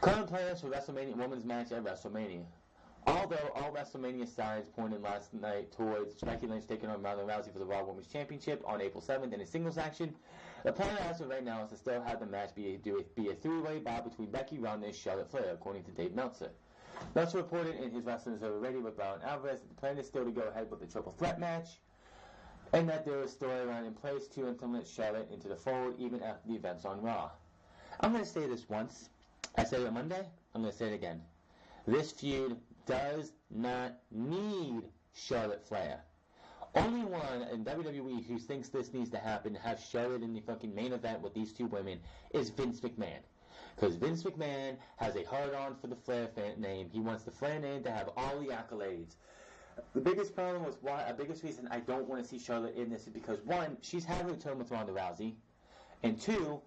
Current plans for WrestleMania women's match at WrestleMania. Although all WrestleMania signs pointed last night towards Becky Lynch taking on Ronda Rousey for the Raw Women's Championship on April 7th in a singles action, the plan as of right now is to still have the match be a three-way bout between Becky, Ronda, and Charlotte Flair, according to Dave Meltzer. Meltzer reported in his Wrestling Observer Radio with Ambrose that the plan is still to go ahead with the triple threat match, and that there is a storyline in place to implement Charlotte into the fold even after the events on Raw. I'm going to say this once. I said it on Monday. I'm going to say it again. This feud does not need Charlotte Flair. Only one in WWE who thinks this needs to happen, to have Charlotte in the fucking main event with these two women, is Vince McMahon. Because Vince McMahon has a hard-on for the Flair name. He wants the Flair name to have all the accolades. The biggest problem was biggest reason I don't want to see Charlotte in this is because, one, she's had a return with Ronda Rousey, and two,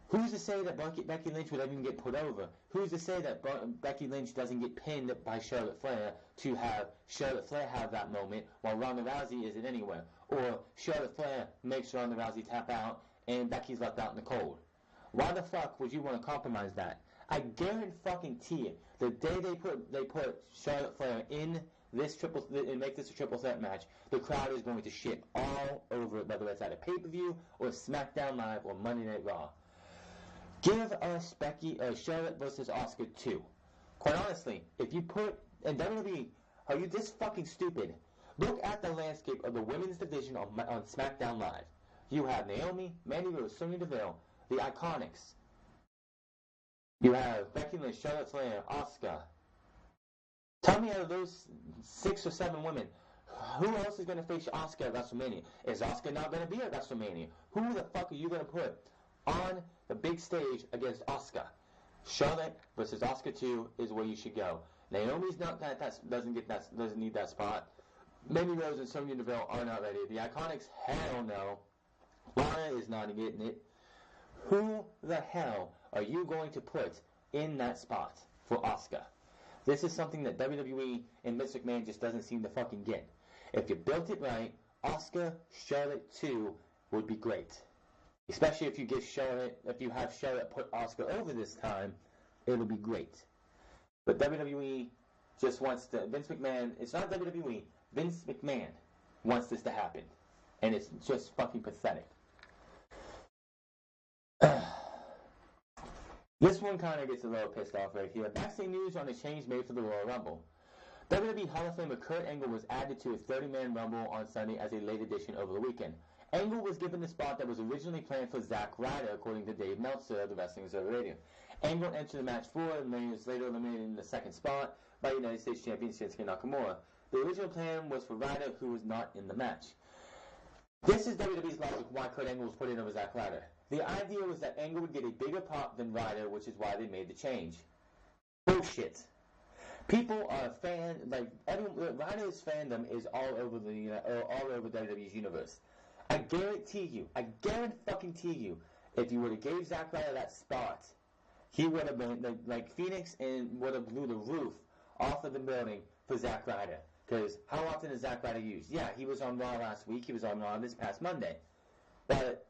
who's to say that Becky Lynch would even get put over? Who's to say that Becky Lynch doesn't get pinned by Charlotte Flair to have Charlotte Flair have that moment while Ronda Rousey isn't anywhere? Or Charlotte Flair makes Ronda Rousey tap out and Becky's left out in the cold? Why the fuck would you want to compromise that? I guarantee you, the day they put Charlotte Flair in this and make this a triple threat match, the crowd is going to shit all over it, whether it's at a pay-per-view or SmackDown Live or Monday Night Raw. Give us Charlotte versus Asuka 2. Quite honestly, if you put, and WWE, are you this fucking stupid? Look at the landscape of the women's division on SmackDown Live. You have Naomi, Mandy Rose, Sonya Deville, the Iconics. You have Becky Lynch, Charlotte Flair, Asuka. Tell me out of those 6 or 7 women, who else is going to face Asuka at WrestleMania? Is Asuka not going to be at WrestleMania? Who the fuck are you going to put on the big stage against Asuka? Charlotte versus Asuka 2 is where you should go. Naomi's not doesn't need that spot. Mandy Rose and Sonya Deville are not ready. The Iconics, hell no. Lana is not getting it. Who the hell are you going to put in that spot for Asuka? This is something that WWE and Vince McMahon just doesn't seem to fucking get. If you built it right, Asuka, Charlotte 2 would be great. Especially if you have Charlotte put Asuka over this time, it would be great. But WWE just wants to, Vince McMahon, it's not WWE, Vince McMahon wants this to happen. And it's just fucking pathetic. This one kind of gets a little pissed off right here. Backstage news on a change made for the Royal Rumble. WWE Hall of Famer Kurt Angle was added to a 30-man Rumble on Sunday as a late addition over the weekend. Angle was given the spot that was originally planned for Zack Ryder, according to Dave Meltzer of the Wrestling Observer Radio. Angle entered the match 4 minutes later, eliminated in the second spot by United States Champion Shinsuke Nakamura. The original plan was for Ryder, who was not in the match. This is WWE's logic why Kurt Angle was put in over Zack Ryder. The idea was that Angle would get a bigger pop than Ryder, which is why they made the change. Bullshit. People are Ryder's fandom is all over WWE's universe. I guarantee you, if you would have gave Zack Ryder that spot, he would have been like Phoenix and would have blew the roof off of the building for Zack Ryder. Because how often is Zack Ryder used? Yeah, he was on Raw last week. He was on Raw this past Monday. But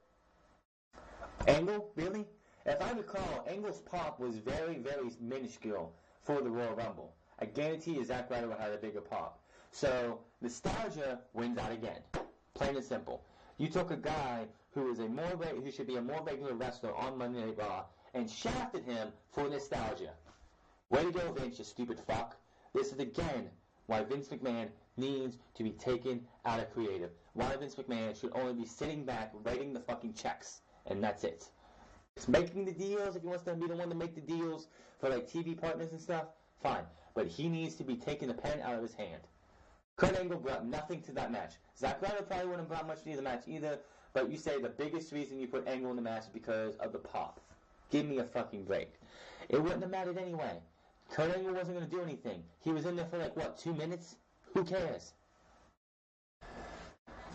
Angle, really? If I recall, Angle's pop was very, very minuscule for the Royal Rumble. I guarantee you Zack Ryder would have a bigger pop. So nostalgia wins out again. Plain and simple. You took a guy who should be a more regular wrestler on Monday Night Raw and shafted him for nostalgia. Way to go, Vince, you stupid fuck. This is again why Vince McMahon needs to be taken out of creative. Why Vince McMahon should only be sitting back writing the fucking checks. And that's it. It's making the deals. If he wants to be the one to make the deals for like TV partners and stuff, fine. But he needs to be taking the pen out of his hand. Kurt Angle brought nothing to that match. Zack Ryder probably wouldn't have brought much to the match either. But you say the biggest reason you put Angle in the match is because of the pop. Give me a fucking break. It wouldn't have mattered anyway. Kurt Angle wasn't going to do anything. He was in there for 2 minutes? Who cares?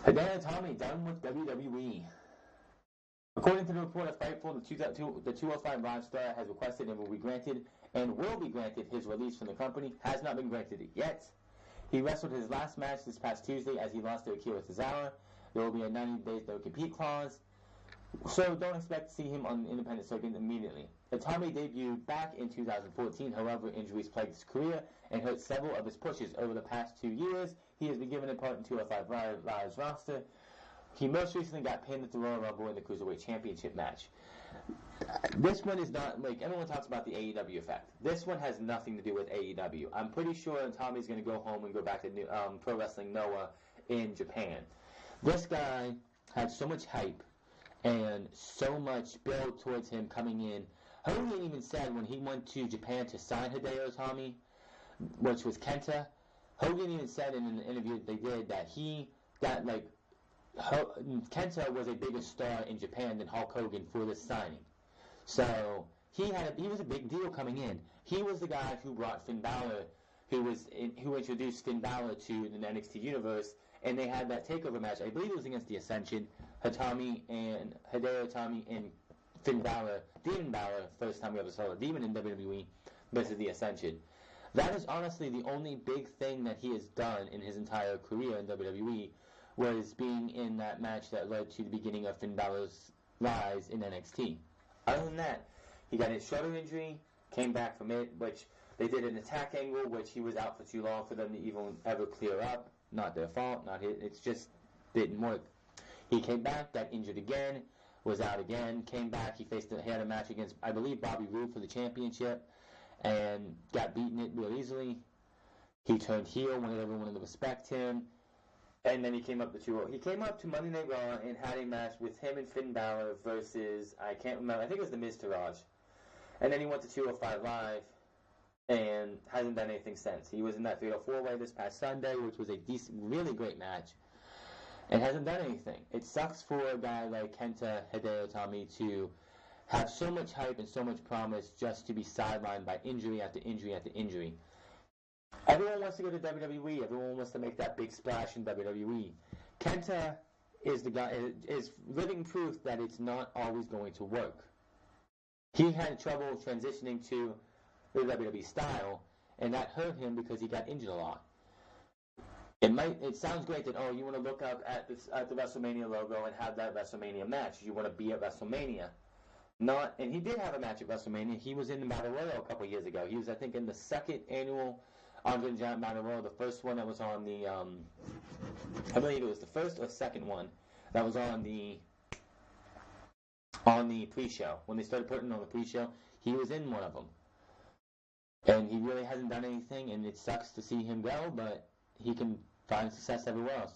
Hideo Itami done with WWE. According to the report of Fightful, the 205 Live star has requested and will be granted his release from the company. Has not been granted it yet. He wrestled his last match this past Tuesday as he lost to Akira Tozawa. There will be a 90 days no compete clause. So don't expect to see him on the independent circuit immediately. Itami debuted back in 2014, however, injuries plagued his career and hurt several of his pushes over the past 2 years. He has been given a part in 205 Live's roster. He most recently got pinned at the Royal Rumble in the Cruiserweight Championship match. This one is not, everyone talks about the AEW effect. This one has nothing to do with AEW. I'm pretty sure Itami's going to go home and go back to Pro Wrestling Noah in Japan. This guy had so much hype and so much build towards him coming in. Hogan even said when he went to Japan to sign Hideo Itami, which was Kenta, Hogan even said in an interview that they did that he got Kenta was a bigger star in Japan than Hulk Hogan for this signing. So he was a big deal coming in. He was the guy who brought Finn Balor, who introduced Finn Balor to the NXT universe, and they had that takeover match. I believe it was against the Ascension. Hideo Itami and Finn Balor, Demon Balor, first time we ever saw a demon in WWE versus the Ascension. That is honestly the only big thing that he has done in his entire career in WWE, was being in that match that led to the beginning of Finn Balor's rise in NXT. Other than that, he got his shoulder injury, came back from it, which they did an attack angle, which he was out for too long for them to even ever clear up. Not their fault, not his. It's just didn't work. He came back, got injured again, was out again, came back. He had a match against, I believe, Bobby Roode for the championship, and got beaten it real easily. He turned heel, wanted everyone to respect him. And then he came up to Monday Night Raw and had a match with him and Finn Balor versus, I can't remember, I think it was the Miz Taraj. And then he went to 205 Live and hasn't done anything since. He was in that Fatal 4-Way this past Sunday, which was a really great match, and hasn't done anything. It sucks for a guy like Kenta Hideo Itami to have so much hype and so much promise just to be sidelined by injury after injury after injury. Everyone wants to go to WWE. Everyone wants to make that big splash in WWE. Kenta is the guy, is living proof that it's not always going to work. He had trouble transitioning to the WWE style, and that hurt him because he got injured a lot. It sounds great that, you want to look up at the WrestleMania logo and have that WrestleMania match. You want to be at WrestleMania. And he did have a match at WrestleMania. He was in the Battle Royal a couple years ago. He was, I think, in the second annual Andre the Giant Battle Royal. The first one that was on the, I believe it was the first or second one that was on the pre-show. When they started putting on the pre-show, he was in one of them. And he really hasn't done anything, and it sucks to see him go, but he can find success everywhere else.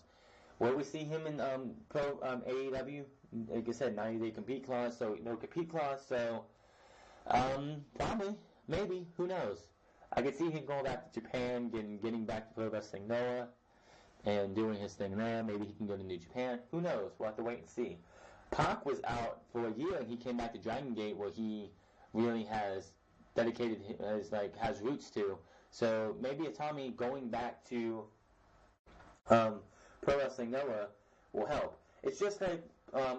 Will we see him in AEW? Like I said, 90-day compete clause, so no compete clause, so probably, maybe, who knows? I could see him going back to Japan, getting back to Pro Wrestling Noah, and doing his thing there. Maybe he can go to New Japan. Who knows? We'll have to wait and see. Pac was out for a year, and he came back to Dragon Gate, where he really has dedicated, has roots to. So maybe Itami going back to Pro Wrestling Noah will help. It's just like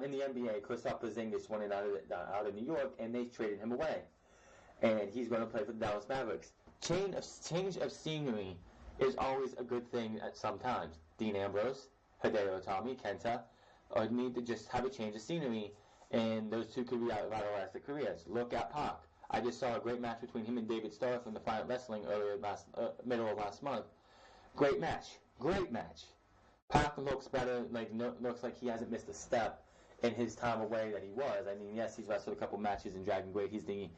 in the NBA, Kristaps Porzingis wanted out of New York, and they traded him away, and he's going to play for the Dallas Mavericks. Change of scenery is always a good thing at some times. Dean Ambrose, Hideo Itami, Kenta need to just have a change of scenery, and those two could revitalize their careers. Look at Pac. I just saw a great match between him and David Starr from the Planet Wrestling middle of last month. Great match. Pac looks better, looks like he hasn't missed a step in his time away that he was. I mean, yes, he's wrestled a couple matches in Dragon Gate. He's the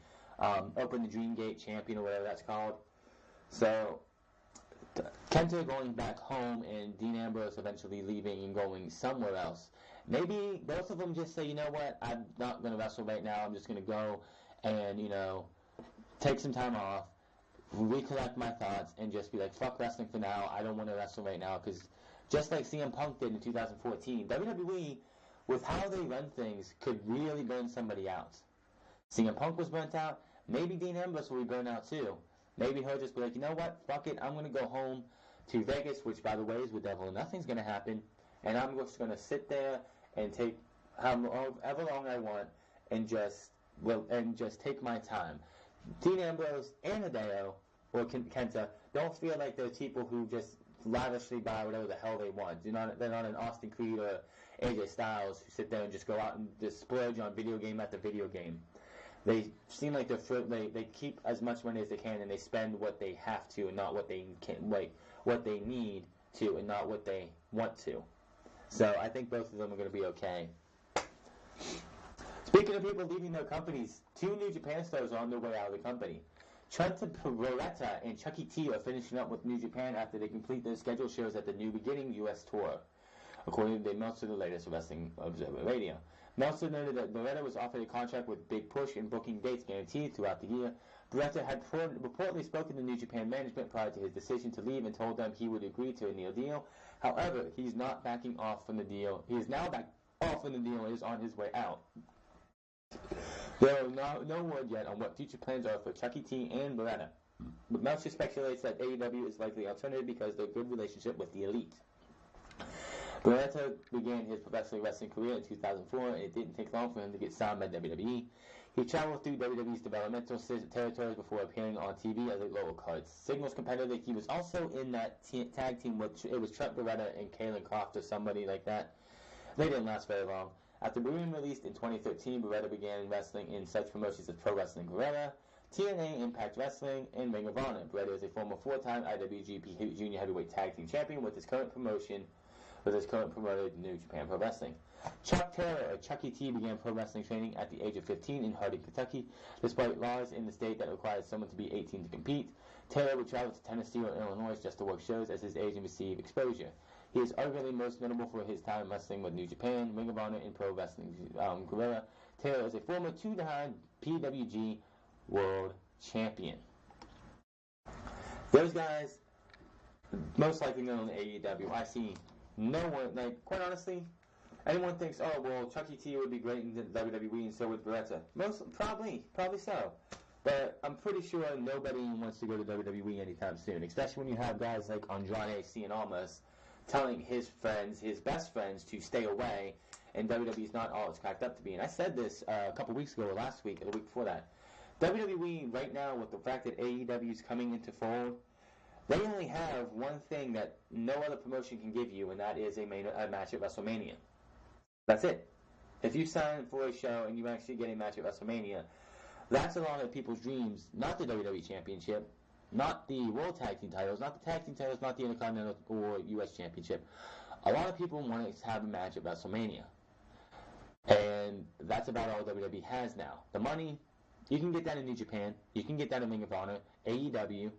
Open the Dream Gate champion or whatever that's called. So, Kenta going back home and Dean Ambrose eventually leaving and going somewhere else. Maybe both of them just say, you know what, I'm not going to wrestle right now. I'm just going to go and, take some time off, recollect my thoughts, and just be like, fuck wrestling for now. I don't want to wrestle right now, because just like CM Punk did in 2014, WWE, with how they run things, could really burn somebody out. CM Punk was burnt out. Maybe Dean Ambrose will be burned out too. Maybe he'll just be like, you know what, fuck it, I'm going to go home to Vegas, which, by the way, is with Devil. Nothing's going to happen, and I'm just going to sit there and take however long I want and just take my time. Dean Ambrose and Hideo or Kenta don't feel like they're people who just lavishly buy whatever the hell they want. They're not an Austin Creed or AJ Styles who sit there and just go out and just splurge on video game after video game. They seem like they keep as much money as they can, and they spend what they have to and not what they what they need to and not what they want to. So I think both of them are going to be okay. Speaking of people leaving their companies, 2 New Japan stars are on their way out of the company. Trent Beretta and Chucky T are finishing up with New Japan after they complete their scheduled shows at the New Beginning U.S. tour, according to Dave Meltzer, the latest Wrestling Observer Radio. Meltzer noted that Beretta was offered a contract with Big Push and booking dates guaranteed throughout the year. Beretta had reportedly spoken to New Japan management prior to his decision to leave and told them he would agree to a new deal. However, he's not backing off from the deal. He is now back off from the deal and is on his way out. There are no word yet on what future plans are for Chucky T and Beretta, but Meltzer speculates that AEW is likely alternative because of their good relationship with the Elite. Beretta began his professional wrestling career in 2004, and it didn't take long for him to get signed by WWE. He traveled through WWE's developmental territories before appearing on TV as a local card singles competitor. He was also in that tag team with it was Trent Beretta and Kalen Croft or somebody like that. They didn't last very long. After being released in 2013, Beretta began wrestling in such promotions as Pro Wrestling Guerrilla, TNA Impact Wrestling, and Ring of Honor. Beretta is a former 4-time IWGP Junior Heavyweight Tag Team Champion with his current promoter, New Japan Pro Wrestling. Chuck Taylor, or Chucky T, began pro wrestling training at the age of 15 in Harding, Kentucky. Despite laws in the state that requires someone to be 18 to compete, Taylor would travel to Tennessee or Illinois just to work shows as his age and receive exposure. He is arguably most notable for his time wrestling with New Japan, Ring of Honor, and Pro Wrestling Guerrilla. Taylor is a former 2-time PWG World Champion. Those guys most likely known in AEW. I see no one, quite honestly, anyone thinks, oh, well, Chucky T would be great in the WWE and so would Beretta. Probably so. But I'm pretty sure nobody wants to go to WWE anytime soon, especially when you have guys like Andrade Cien Almas telling his best friends to stay away, and WWE's not all it's cracked up to be. And I said this a couple weeks ago, or last week, or the week before that. WWE right now, with the fact that AEW is coming into fold, they only have one thing that no other promotion can give you, and that is a match at WrestleMania. That's it. If you sign for a show and you actually get a match at WrestleMania, that's a lot of people's dreams. Not the WWE Championship, not the World Tag Team titles, not the Tag Team titles, not the Intercontinental or U.S. Championship. A lot of people want to have a match at WrestleMania. And that's about all WWE has now. The money, you can get that in New Japan. You can get that in Ring of Honor, AEW.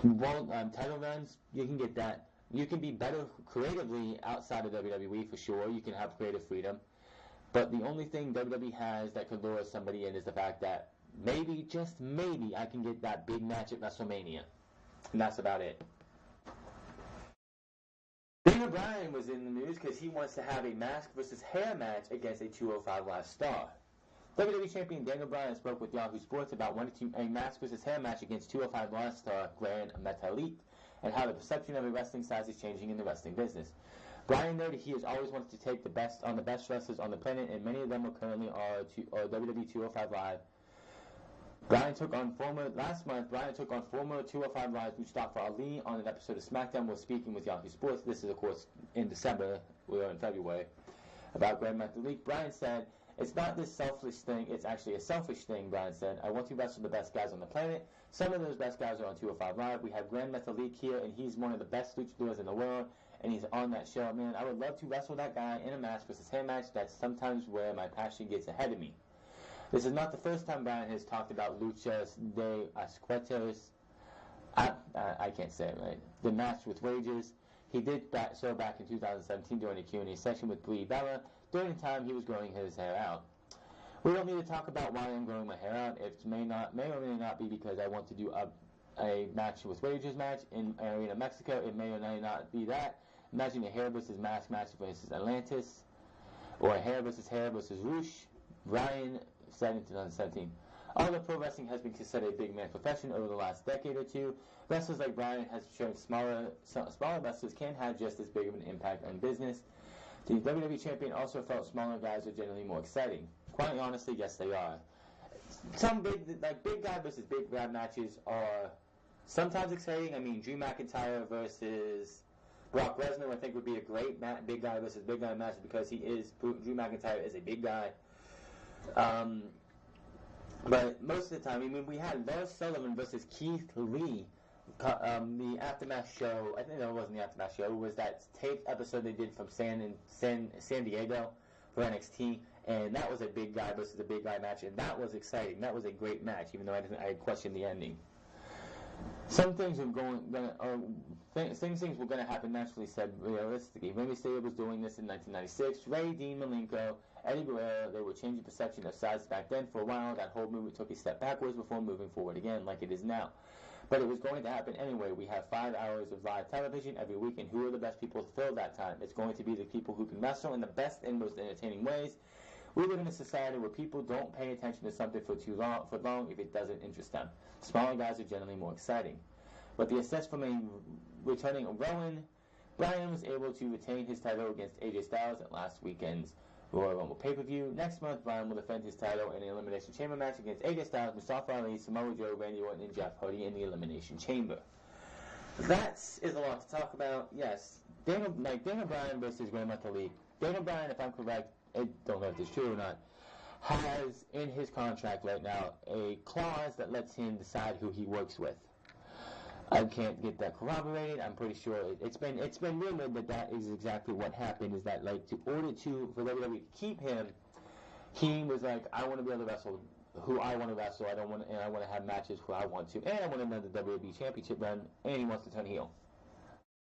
World title runs, you can get that. You can be better creatively outside of WWE for sure. You can have creative freedom. But the only thing WWE has that could lure somebody in is the fact that maybe, just maybe, I can get that big match at WrestleMania. And that's about it. Daniel Bryan was in the news because he wants to have a mask versus hair match against a 205 Live star. WWE Champion Daniel Bryan spoke with Yahoo Sports about wanting a mask versus hair match against 205 Live star Grand Metalik and how the perception of a wrestling size is changing in the wrestling business. Bryan noted he has always wanted to take the best wrestlers on the planet, and many of them currently are WWE 205 Live. Last month, Bryan took on former 205 Live Mustafa Ali on an episode of SmackDown while speaking with Yahoo Sports. This is, of course, in December. We are in February. About Grand Metalik, Bryan said, "It's not this selfish thing, it's actually a selfish thing," Bryan said. "I want to wrestle the best guys on the planet. Some of those best guys are on 205 Live. We have Grand Metalik here, and he's one of the best luchadors in the world, and he's on that show. Man, I would love to wrestle that guy in a match versus hair match. That's sometimes where my passion gets ahead of me." This is not the first time Bryan has talked about Luchas de Ascuetos. I can't say it right. The match with Wages. He did so back in 2017 during a Q&A session with Brie Bella during the time he was growing his hair out. "We don't need to talk about why I'm growing my hair out. It may or may not be because I want to do a match with Wages match in Arena, Mexico. It may or may not be that. Imagine a hair versus mask match versus Atlantis, or a hair versus Rouge." Bryan 2017. Although pro wrestling has been considered a big man's profession over the last decade or two, wrestlers like Bryan has shown smaller wrestlers can have just as big of an impact on business. The WWE champion also felt smaller guys are generally more exciting. Quite honestly, yes, they are. Some big guy versus big guy matches are sometimes exciting. I mean, Drew McIntyre versus Brock Lesnar, I think, would be a great big guy versus big guy match because Drew McIntyre is a big guy. But most of the time, I mean, we had Lars Sullivan versus Keith Lee, the Aftermath show. I think that wasn't the Aftermath show. It was that taped episode they did from San Diego for NXT, and that was a big guy versus a big guy match, and that was exciting. That was a great match, even though I questioned the ending. Some things were going to happen naturally, said realistically. Rey Mysterio was doing this in 1996. Ray, Dean Malenko, Eddie Guerrero, they were changing perception of size back then. For a while, that whole movement took a step backwards before moving forward again, like it is now. But it was going to happen anyway. We have 5 hours of live television every week, and who are the best people to fill that time? It's going to be the people who can wrestle in the best and most entertaining ways. We live in a society where people don't pay attention to something for long if it doesn't interest them. Smaller guys are generally more exciting. But the assess from a returning Rowan, Bryan was able to retain his title against AJ Styles at last weekend's Royal Rumble pay-per-view. Next month, Bryan will defend his title in an Elimination Chamber match against AJ Styles, Mustafa Ali, Samoa Joe, Randy Orton, and Jeff Hardy in the Elimination Chamber. That is a lot to talk about. Yes, Daniel Bryan versus Gran Metalik. Daniel Bryan, if I'm correct, I don't know if this is true or not, has in his contract right now a clause that lets him decide who he works with. I can't get that corroborated. I'm pretty sure it's been rumored that is exactly what happened. Is that for WWE to keep him, he was like, I want to be able to wrestle who I want to wrestle. I want to have matches who I want to, and I want another WWE Championship run. And he wants to turn heel.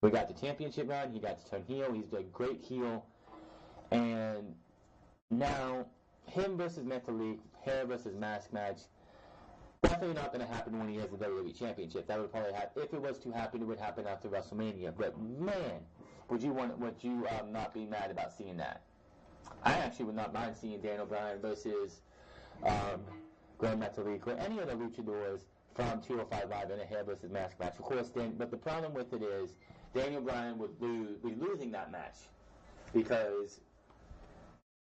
We got the championship run. He got to turn heel. He's a great heel, and now him versus Metalik, hair versus mask match. Definitely not going to happen when he has the WWE Championship. That would probably happen. If it was to happen, it would happen after WrestleMania. But man, would you not be mad about seeing that? I actually would not mind seeing Daniel Bryan versus Gran Metalik or any of the luchadors from 205 Live in a hair versus mask match. Of course, but the problem with it is Daniel Bryan would be losing that match because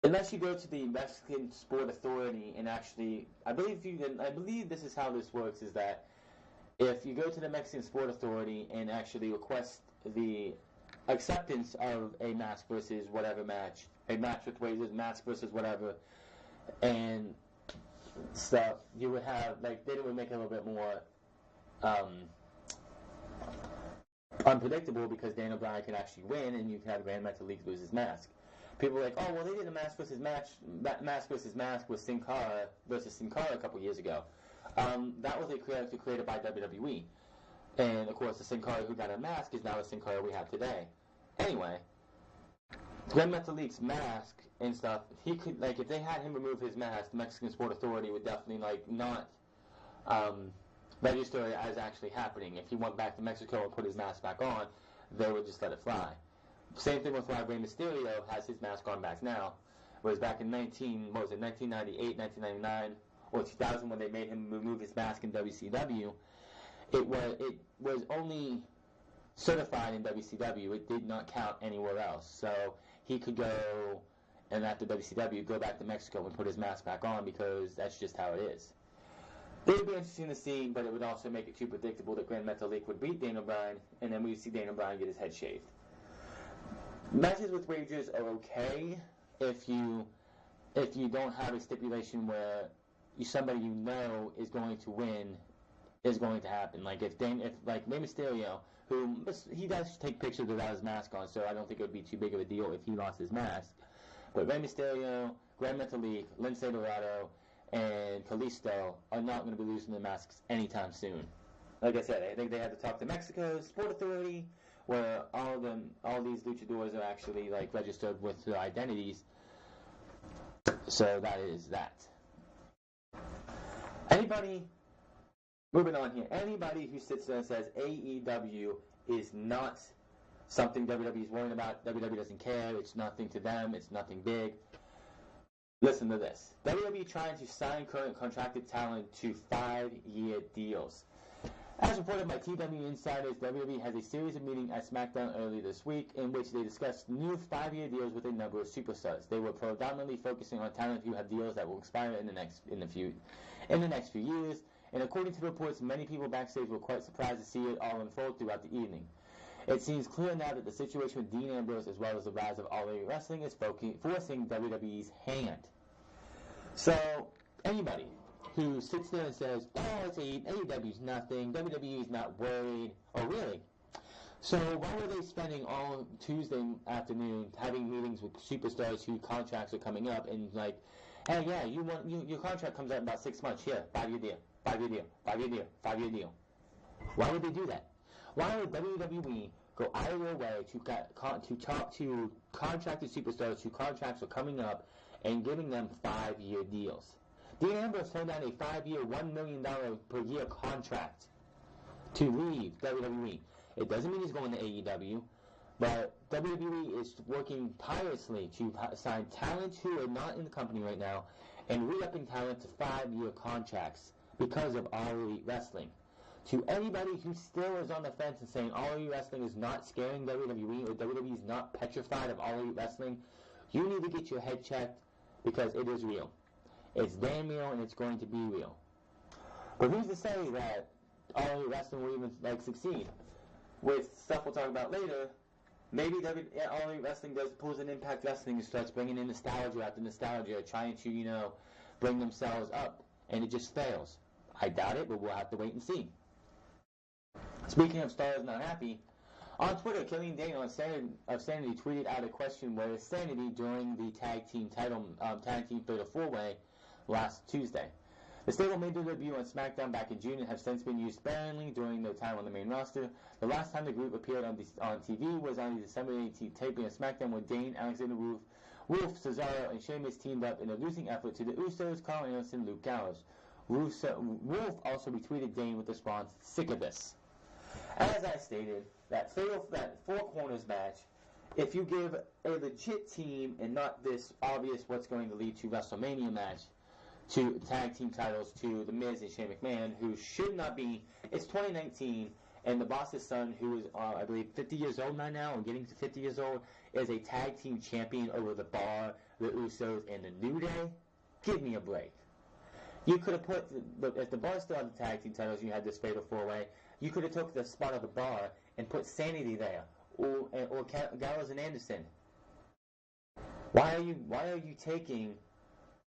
unless you go to the Mexican Sport Authority and actually, I believe this is how this works, is that if you go to the Mexican Sport Authority and actually request the acceptance of a mask versus whatever match, a match with razors, mask versus whatever, and stuff, you would have, then it would make it a little bit more unpredictable because Daniel Bryan can actually win and you can have Gran Metalik lose his mask. People are like, oh, well, they did a mask versus mask with Sin Cara versus Sin Cara a couple years ago. That was a character created by WWE. And, of course, the Sin Cara who got a mask is now the Sin Cara we have today. Anyway, Gran Metalik's mask and stuff, he could, if they had him remove his mask, the Mexican Sport Authority would definitely, not register it as actually happening. If he went back to Mexico and put his mask back on, they would just let it fly. Same thing with why Rey Mysterio has his mask on back now. Whereas back in 1998, 1999, or 2000 when they made him remove his mask in WCW, it was only certified in WCW. It did not count anywhere else. So he could go, and after WCW, go back to Mexico and put his mask back on because that's just how it is. It would be interesting to see, but it would also make it too predictable that Gran Metalik would beat Daniel Bryan, and then we'd see Daniel Bryan get his head shaved. Matches with wagers are okay if you don't have a stipulation where somebody you know is going to win is going to happen. If Rey Mysterio, who he does take pictures without his mask on, so I don't think it would be too big of a deal if he lost his mask. But Rey Mysterio, Gran Metalik, Lince Dorado, and Kalisto are not going to be losing their masks anytime soon. Like I said, I think they had to talk to Mexico Sport Authority, where all these luchadors are actually registered with their identities. So that is that. Moving on here, anybody who sits there and says AEW is not something WWE is worrying about, WWE doesn't care, it's nothing to them, it's nothing big, Listen to this. WWE trying to sign current contracted talent to 5-year deals. As reported by TW Insiders, WWE has a series of meetings at SmackDown early this week in which they discussed new 5-year deals with a number of superstars. They were predominantly focusing on talent who have deals that will expire in the next few years. And according to the reports, many people backstage were quite surprised to see it all unfold throughout the evening. It seems clear now that the situation with Dean Ambrose, as well as the rise of All Elite Wrestling, is forcing WWE's hand. So, anybody who sits there and says, oh, it's AEW's nothing, WWE's not worried, oh, really? So, why were they spending all Tuesday afternoon having meetings with superstars whose contracts are coming up and like, hey, yeah, your contract comes out in about 6 months, here, 5-year deal, 5-year deal, 5-year deal, 5-year deal. Why would they do that? Why would WWE go out of their way to talk to contracted superstars whose contracts are coming up and giving them 5-year deals? Dean Ambrose turned down a 5-year, $1 million per year contract to leave WWE. It doesn't mean he's going to AEW, but WWE is working tirelessly to sign talent who are not in the company right now and re-upping talent to 5-year contracts because of All Elite Wrestling. To anybody who still is on the fence and saying All Elite Wrestling is not scaring WWE or WWE is not petrified of All Elite Wrestling, you need to get your head checked because it is real. It's damn real and it's going to be real. But who's to say that All Elite Wrestling will even succeed? With stuff we'll talk about later, maybe All Elite Wrestling pulls an Impact Wrestling and starts bringing in nostalgia after nostalgia, trying to, bring themselves up, and it just fails. I doubt it, but we'll have to wait and see. Speaking of stars not happy, on Twitter, Killian Dane of Sanity tweeted out a question where is Sanity during the tag team fatal 4-way last Tuesday. The stable made their debut on SmackDown back in June and have since been used sparingly during their time on the main roster. The last time the group appeared on TV was on the December 18th taping of SmackDown when Dane, Alexander Wolf, Cesaro, and Sheamus teamed up in a losing effort to the Usos, Carl Anderson, Luke Gallows. Wolf also retweeted Dane with the response, "Sick of this." As I stated, that Four Corners match, if you give a legit team and not this obvious what's going to lead to WrestleMania match, to tag team titles to The Miz and Shane McMahon, who should not be, it's 2019, and the boss's son, who is, I believe, 50 years old now, or getting to 50 years old, is a tag team champion over The Bar, the Usos, and the New Day? Give me a break. You could have put, if the Bar still had the tag team titles, you had this fatal 4-way, you could have took the spot of the Bar and put Sanity there, or Gallows and Anderson. Why are you taking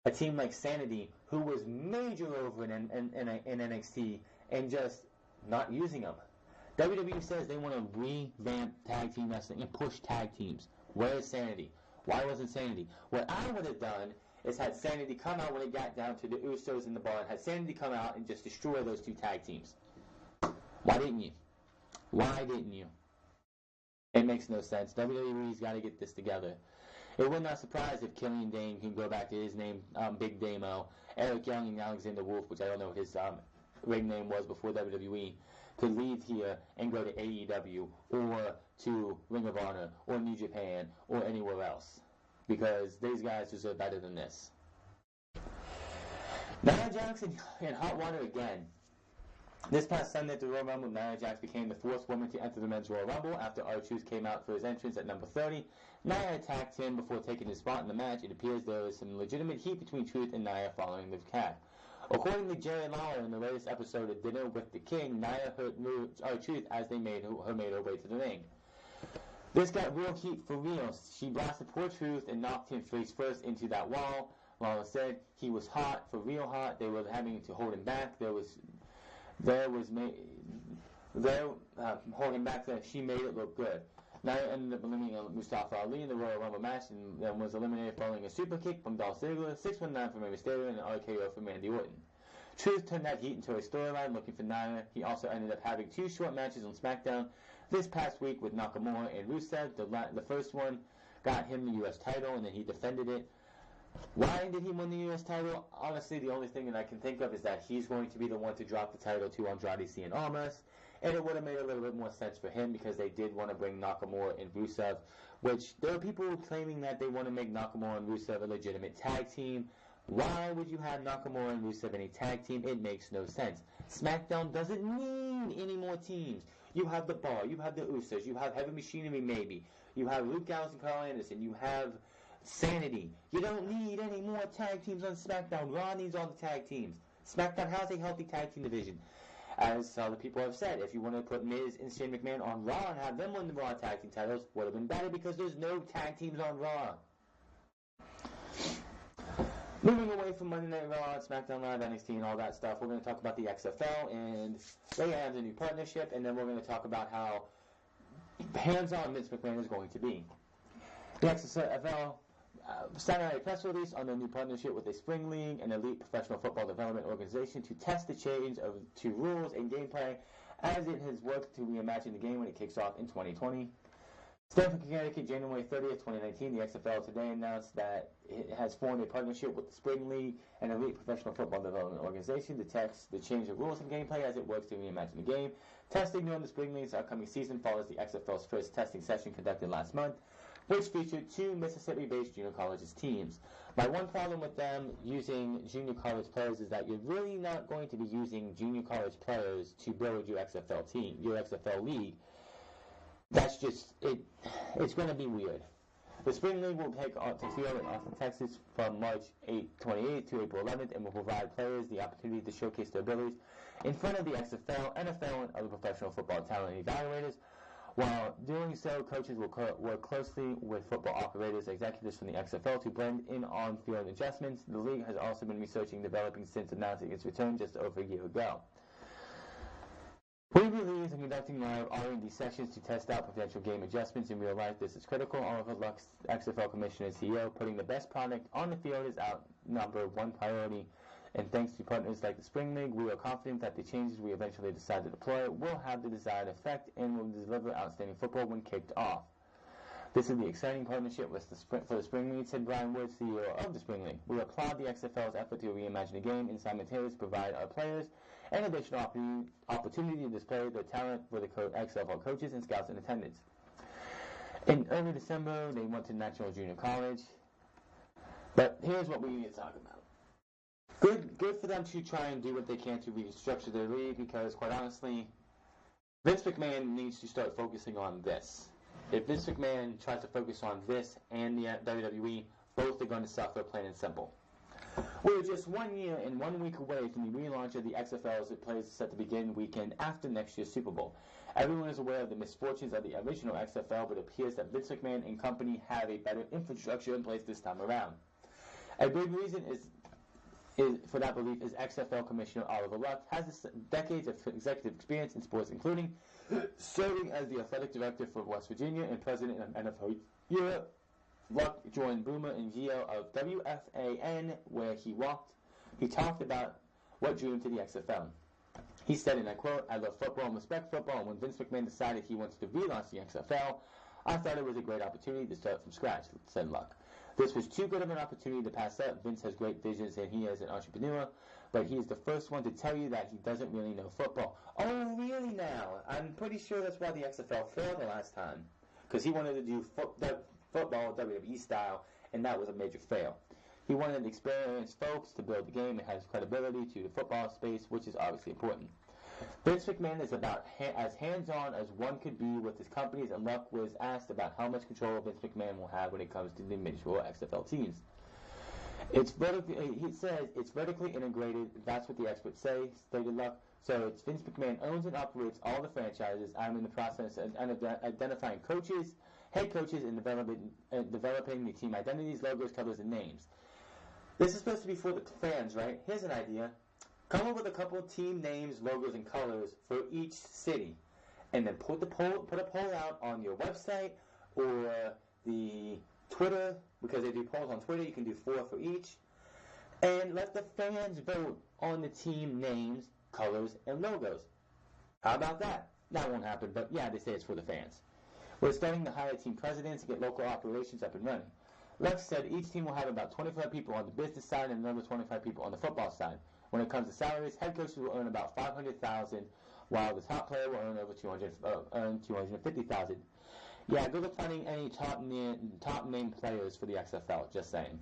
a team like Sanity, who was major over in NXT, and just not using them? WWE says they want to revamp tag team wrestling and push tag teams. Where is Sanity? Why wasn't Sanity? What I would have done is had Sanity come out when it got down to the Usos in the Bar, and had Sanity come out and just destroy those two tag teams. Why didn't you? Why didn't you? It makes no sense. WWE's got to get this together. It would not surprise if Killian Dane can go back to his name, Big Damo, Eric Young, and Alexander Wolf, which I don't know what his ring name was before WWE, could leave here and go to AEW or to Ring of Honor or New Japan or anywhere else, because these guys deserve better than this. Nia Jax in hot water again. This past Sunday at the Royal Rumble, Nia Jax became the fourth woman to enter the Men's Royal Rumble after R-Truth came out for his entrance at number 30. Nia attacked him before taking his spot in the match. It appears there was some legitimate heat between Truth and Nia following the attack. According to Jerry Lawler in the latest episode of Dinner with the King, Nia hurt R-Truth as they made her way to the ring. This got real heat for real. She blasted poor Truth and knocked him face first into that wall. Lawler said he was hot, for real hot. They were having to hold him back. Holding back that she made it look good. Nia ended up eliminating Mustafa Ali in the Royal Rumble match and was eliminated following a super kick from Dolph Ziggler, 619 from Rey Mysterio, and an RKO from Randy Orton. Truth turned that heat into a storyline looking for Nia. He also ended up having two short matches on SmackDown this past week with Nakamura and Rusev. The first one got him the U.S. title, and then he defended it. Why did he win the U.S. title? Honestly, the only thing that I can think of is that he's going to be the one to drop the title to Andrade Cien Almas, and it would have made a little bit more sense for him because they did want to bring Nakamura and Rusev, which there are people claiming that they want to make Nakamura and Rusev a legitimate tag team. Why would you have Nakamura and Rusev in a tag team? It makes no sense. SmackDown doesn't need any more teams. You have The Bar, you have the Usos, you have Heavy Machinery maybe, you have Luke Gallows and Carl Anderson, you have Sanity. You don't need any more tag teams on SmackDown. Raw needs all the tag teams. SmackDown has a healthy tag team division. As other people have said, if you want to put Miz and Shane McMahon on Raw and have them win the Raw tag team titles, would have been better because there's no tag teams on Raw. Moving away from Monday Night Raw, SmackDown Live, NXT, and all that stuff, we're going to talk about the XFL, and they have a new partnership, and then we're going to talk about how hands-on Vince McMahon is going to be. The XFL sent out a press release on their new partnership with a Spring League, an elite professional football development organization, to test the change to rules and gameplay as it has worked to reimagine the game when it kicks off in 2020. Stamford, Connecticut, January 30th, 2019, the XFL today announced that it has formed a partnership with the Spring League, an elite professional football development organization, to test the change of rules and gameplay as it works to reimagine the game. Testing during the Spring League's upcoming season follows the XFL's first testing session conducted last month, which featured 2 Mississippi-based junior colleges teams. My one problem with them using junior college players is that you're really not going to be using junior college players to build your XFL team, your XFL league. That's just, it's going to be weird. The Spring League will take to field in Austin, Texas from March 28th to April 11th and will provide players the opportunity to showcase their abilities in front of the XFL, NFL, and other professional football talent evaluators. While doing so, coaches will work closely with football operators and executives from the XFL to blend in on-field adjustments. The league has also been researching and developing since announcing its return just over a year ago. We believe in conducting live R&D sessions to test out potential game adjustments in real life. This is critical. Oliver Lux, XFL Commissioner and CEO, putting the best product on the field is our number one priority. And thanks to partners like the Spring League, we are confident that the changes we eventually decide to deploy will have the desired effect and will deliver outstanding football when kicked off. This is the exciting partnership for the Spring League, said Brian Wood, CEO of the Spring League. We applaud the XFL's effort to reimagine the game and simultaneously provide our players an additional opportunity to display their talent for the XFL coaches and scouts in attendance. In early December, they went to National Junior College. But here's what we need to talk about. Good for them to try and do what they can to restructure their league because, quite honestly, Vince McMahon needs to start focusing on this. If Vince McMahon tries to focus on this and the WWE, both are going to suffer, plain and simple. We're just 1 year and 1 week away from the relaunch of the XFL as it plays set to begin weekend after next year's Super Bowl. Everyone is aware of the misfortunes of the original XFL, but it appears that Vince McMahon and company have a better infrastructure in place this time around. A big reason for that belief is XFL Commissioner Oliver Luck has decades of executive experience in sports, including serving as the athletic director for West Virginia and president of NFL Europe. Luck joined Boomer and Gio of WFAN, where he talked about what drew him to the XFL. He said, and I quote, "I love football and respect football, and when Vince McMahon decided he wanted to relaunch the XFL, I thought it was a great opportunity to start from scratch," said Luck. "This was too good of an opportunity to pass up. Vince has great visions and he is an entrepreneur, but he is the first one to tell you that he doesn't really know football." Oh, really now? I'm pretty sure that's why the XFL failed the last time. Because he wanted to do football WWE style, and that was a major fail. He wanted experienced folks to build the game and has credibility to the football space, which is obviously important. Vince McMahon is about as hands-on as one could be with his companies, and Luck was asked about how much control Vince McMahon will have when it comes to the individual XFL teams. He says it's vertically integrated. That's what the experts say, stated Luck. So it's Vince McMahon owns and operates all the franchises. I'm in the process of identifying coaches, head coaches, and developing the team identities, logos, colors, and names. This is supposed to be for the fans, right? Here's an idea. Come up with a couple of team names, logos, and colors for each city, and then put a poll out on your website or the Twitter, because they do polls on Twitter. You can do 4 for each, and let the fans vote on the team names, colors, and logos. How about that? That won't happen, but yeah, they say it's for the fans. We're starting to hire team presidents to get local operations up and running. Lex said each team will have about 25 people on the business side and another 25 people on the football side. When it comes to salaries, head coaches will earn about $500,000 while the top player will earn over $250,000. Yeah, good luck finding any top name players for the XFL. Just saying.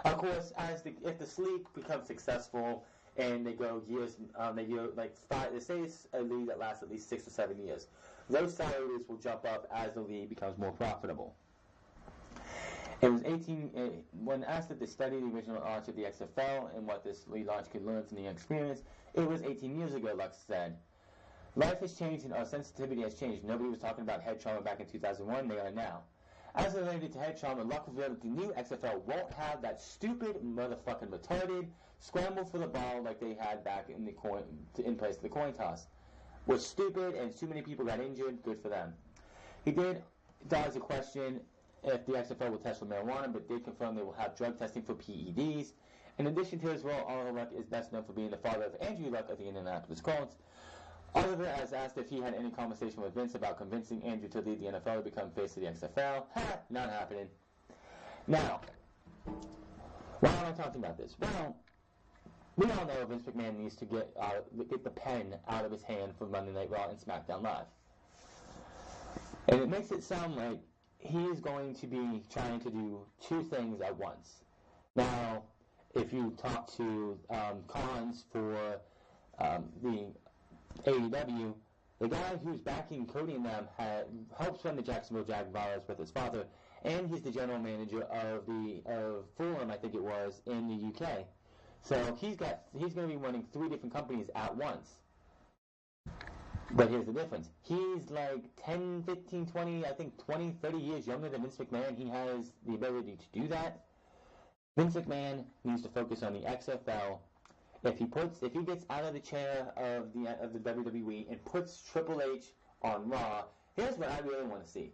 Of course, if the league becomes successful and they go years, they go like 5. They say it's a league that lasts at least 6 or 7 years. Those salaries will jump up as the league becomes more profitable. It was when asked if they studied the original launch of the XFL and what this league launch could learn from the experience. It was 18 years ago, Lux said. Life has changed and our sensitivity has changed. Nobody was talking about head trauma back in 2001. They are now. As related to head trauma, Luck revealed that the new XFL won't have that stupid, motherfucking retarded scramble for the ball like they had back in place of the coin toss. Was stupid and too many people got injured. Good for them. He did dodge the question if the XFL will test for marijuana, but did confirm they will have drug testing for PEDs. In addition to his role, Oliver Luck is best known for being the father of Andrew Luck of the Indianapolis Colts. Oliver has asked if he had any conversation with Vince about convincing Andrew to leave the NFL to become face of the XFL. Ha! Not happening. Now, why am I talking about this? Well, we all know Vince McMahon needs to get the pen out of his hand for Monday Night Raw and SmackDown Live. And it makes it sound like he is going to be trying to do two things at once. Now, if you talk to cons for the AEW, the guy who's backing Cody and them helps run the Jacksonville Jaguars with his father, and he's the general manager of Fulham, I think it was, in the UK. So he's going to be running 3 different companies at once. But here's the difference. He's like 10, 15, 20, I think 20, 30 years younger than Vince McMahon. He has the ability to do that. Vince McMahon needs to focus on the XFL. If he gets out of the chair of the WWE and puts Triple H on Raw, here's what I really want to see.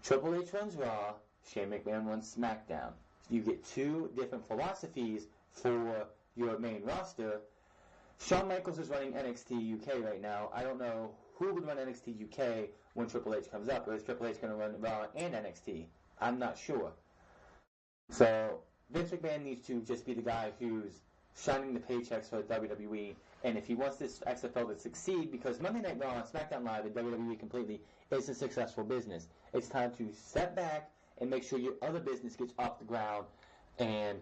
Triple H runs Raw, Shane McMahon runs SmackDown. You get 2 different philosophies for your main roster. Shawn Michaels is running NXT UK right now. I don't know who would run NXT UK when Triple H comes up. Or is Triple H going to run Raw and NXT? I'm not sure. So Vince McMahon needs to just be the guy who's shining the paychecks for WWE. And if he wants this XFL to succeed, because Monday Night Raw and SmackDown Live and WWE completely is a successful business, it's time to step back and make sure your other business gets off the ground and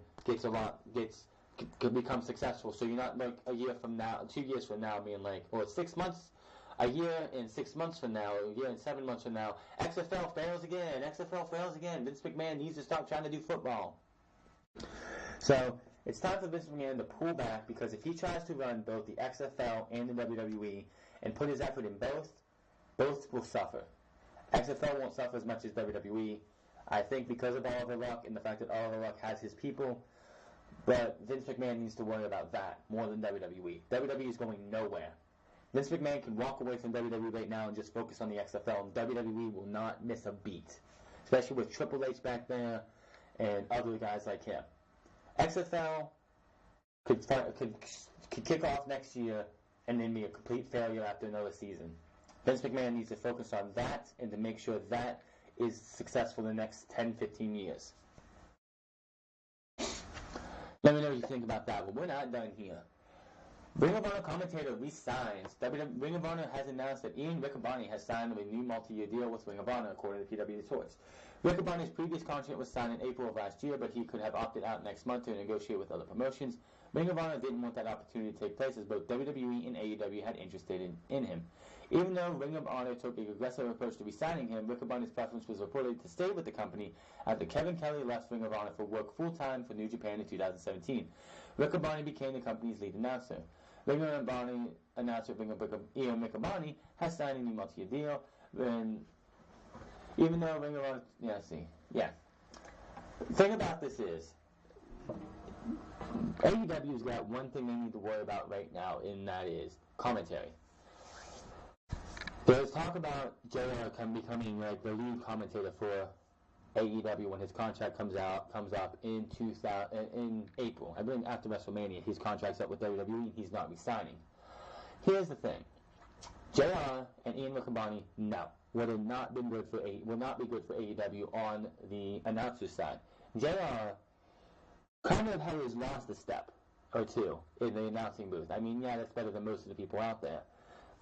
become successful. So you're not like a year from now, 2 years from now, being like, or 6 months, a year and 6 months from now, a year and 7 months from now, XFL fails again. XFL fails again. Vince McMahon needs to stop trying to do football. So it's time for Vince McMahon to pull back, because if he tries to run both the XFL and the WWE and put his effort in both will suffer. XFL won't suffer as much as WWE, I think, because of Oliver Luck and the fact that Oliver Luck has his people. But Vince McMahon needs to worry about that more than WWE. WWE is going nowhere. Vince McMahon can walk away from WWE right now and just focus on the XFL, and WWE will not miss a beat, especially with Triple H back there and other guys like him. XFL could kick off next year and then be a complete failure after another season. Vince McMahon needs to focus on that and to make sure that is successful in the next 10, 15 years. Let me know what you think about that. But we're not done here. Ring of Honor commentator resigns. Ring of Honor has announced that Ian Riccaboni has signed a new multi-year deal with Ring of Honor, according to PW Torch. Riccaboni's previous contract was signed in April of last year, but he could have opted out next month to negotiate with other promotions. Ring of Honor didn't want that opportunity to take place, as both WWE and AEW had interested in him. Even though Ring of Honor took an aggressive approach to re-signing him, Riccaboni's preference was reported to stay with the company after Kevin Kelly left Ring of Honor for work full-time for New Japan in 2017. Riccaboni became the company's lead announcer. Ring of Honor announcer Ian Riccaboni has signed a new multi-year deal. Even though Ring of Honor... The thing about this is, AEW's got one thing they need to worry about right now, and that is commentary. There's talk about JR becoming like the lead commentator for AEW when his contract comes up in April. I believe after WrestleMania, his contract's up with WWE. He's not resigning. Here's the thing: JR and Ian Riccaboni, will not be good for AEW on the announcer side. JR kind of has lost a step or two in the announcing booth. I mean, yeah, that's better than most of the people out there.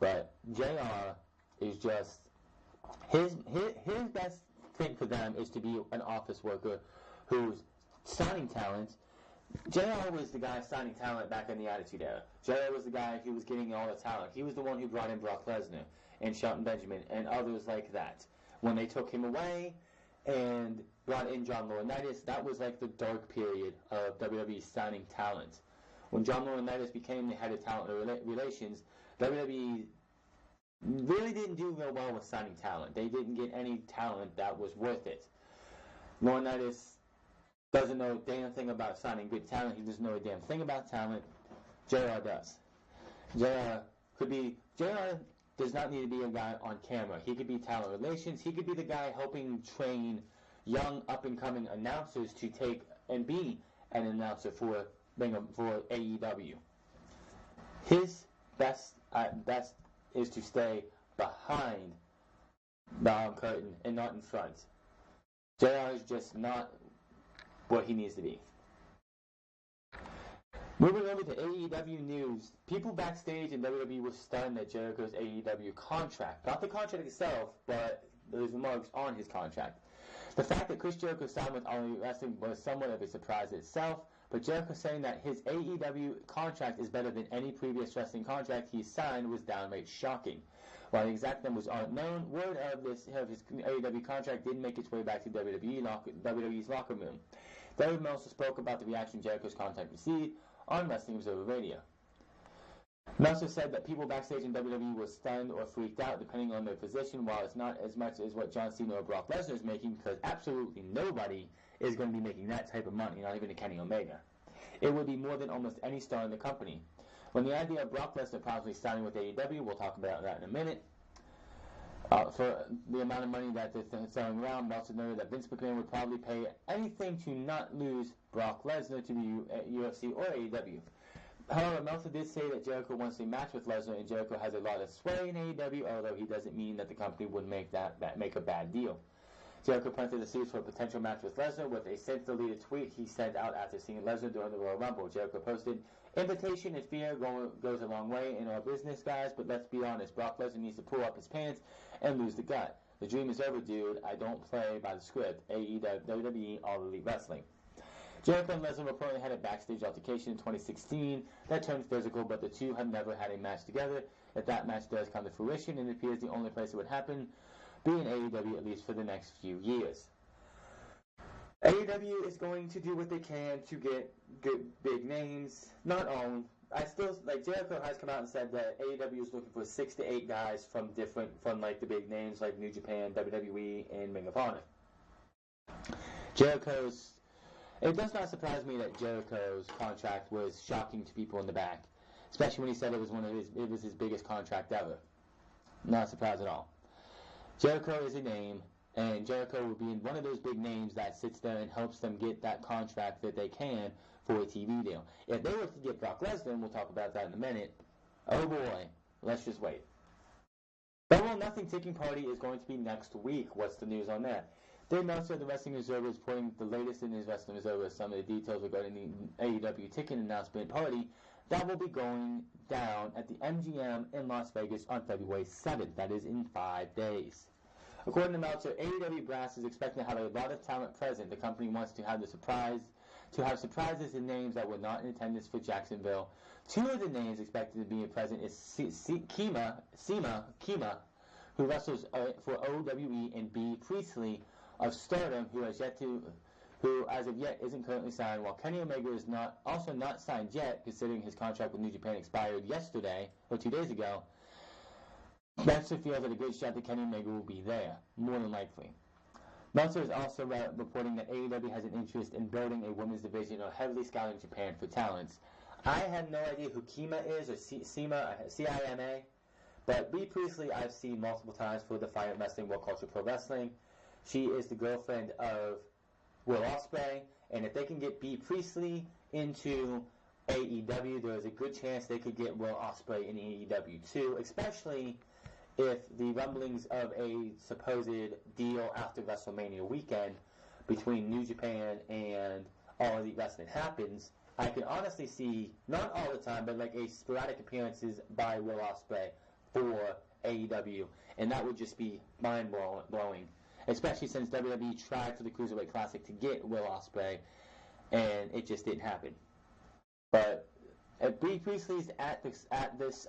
But JR is just his best thing for them is to be an office worker who's signing talent. JR was the guy signing talent back in the Attitude Era. JR was the guy who was getting all the talent. He was the one who brought in Brock Lesnar and Shelton Benjamin and others like that. When they took him away and brought in John Laurinaitis, that was like the dark period of WWE signing talent. When John Laurinaitis became the head of talent relations, WWE really didn't do real well with signing talent. They didn't get any talent that was worth it. Laurinaitis doesn't know a damn thing about signing good talent. He doesn't know a damn thing about talent. JR does. JR does not need to be a guy on camera. He could be talent relations. He could be the guy helping train young up-and-coming announcers to take and be an announcer for AEW. His best is to stay behind the curtain and not in front. JR is just not what he needs to be. Moving over to AEW news, people backstage in WWE were stunned at Jericho's AEW contract. Not the contract itself, but those remarks on his contract. The fact that Chris Jericho signed with All Elite Wrestling was somewhat of a surprise itself, but Jericho saying that his AEW contract is better than any previous wrestling contract he signed was downright shocking. While the exact numbers aren't known, word of his AEW contract did make its way back to WWE's locker room. David Meltzer spoke about the reaction Jericho's contract received on Wrestling Observer Radio. Meltzer said that people backstage in WWE were stunned or freaked out depending on their position, while it's not as much as what John Cena or Brock Lesnar is making, because absolutely nobody is going to be making that type of money, not even a Kenny Omega. It would be more than almost any star in the company. When the idea of Brock Lesnar possibly signing with AEW, we'll talk about that in a minute, for the amount of money that they're throwing around, Meltzer noted that Vince McMahon would probably pay anything to not lose Brock Lesnar to the UFC or AEW. However, Meltzer did say that Jericho wants a match with Lesnar, and Jericho has a lot of sway in AEW, although he doesn't mean that the company would make a bad deal. Jericho planted the seeds for a potential match with Lesnar with a since-deleted tweet he sent out after seeing Lesnar during the Royal Rumble. Jericho posted, "Invitation and fear goes a long way in our business, guys, but let's be honest, Brock Lesnar needs to pull up his pants and lose the gut. The dream is over, dude. I don't play by the script. AEW, WWE, All Elite Wrestling." Jericho and Lesnar reportedly had a backstage altercation in 2016 that turned physical, but the two have never had a match together. If that match does come to fruition, and it appears the only place it would happen be in AEW, at least for the next few years. AEW is going to do what they can to get good big names, not owned. Jericho has come out and said that AEW is looking for 6 to 8 guys from the big names like New Japan, WWE, and Ring of Honor. It does not surprise me that Jericho's contract was shocking to people in the back, especially when he said it was his biggest contract ever. Not a surprise at all. Jericho is a name, and Jericho will be one of those big names that sits there and helps them get that contract that they can for a TV deal. If they were to get Brock Lesnar, and we'll talk about that in a minute, oh boy, let's just wait. Double or Nothing Ticking Party is going to be next week. What's the news on that? Dave Meltzer of the Wrestling Observer is reporting the latest in his Wrestling Observer, some of the details regarding the AEW ticket announcement party that will be going down at the MGM in Las Vegas on February 7th. That is in 5 days. According to Meltzer, AEW brass is expecting to have a lot of talent present. The company wants to have surprises in names that were not in attendance for Jacksonville. 2 of the names expected to be present is Kima, who wrestles for OWE, and B. Priestley of Stardom, who as of yet isn't currently signed, while Kenny Omega is not signed yet, considering his contract with New Japan expired yesterday, or 2 days ago. Meltzer feels that a great shot that Kenny Omega will be there, more than likely. Meltzer is also reporting that AEW has an interest in building a women's division or heavily scouting Japan for talents. I have no idea who Kima is, or C-I-M-A, but Bea Priestley I've seen multiple times for Defiant Wrestling, World Culture Pro Wrestling. She is the girlfriend of Will Ospreay, and if they can get Bea Priestley into AEW, there is a good chance they could get Will Ospreay in AEW too, especially if the rumblings of a supposed deal after WrestleMania weekend between New Japan and All Elite Wrestling happens. I can honestly see, not all the time, but like a sporadic appearances by Will Ospreay for AEW, and that would just be mind-blowing, especially since WWE tried for the Cruiserweight Classic to get Will Ospreay, and it just didn't happen. But if Bea Priestley's at this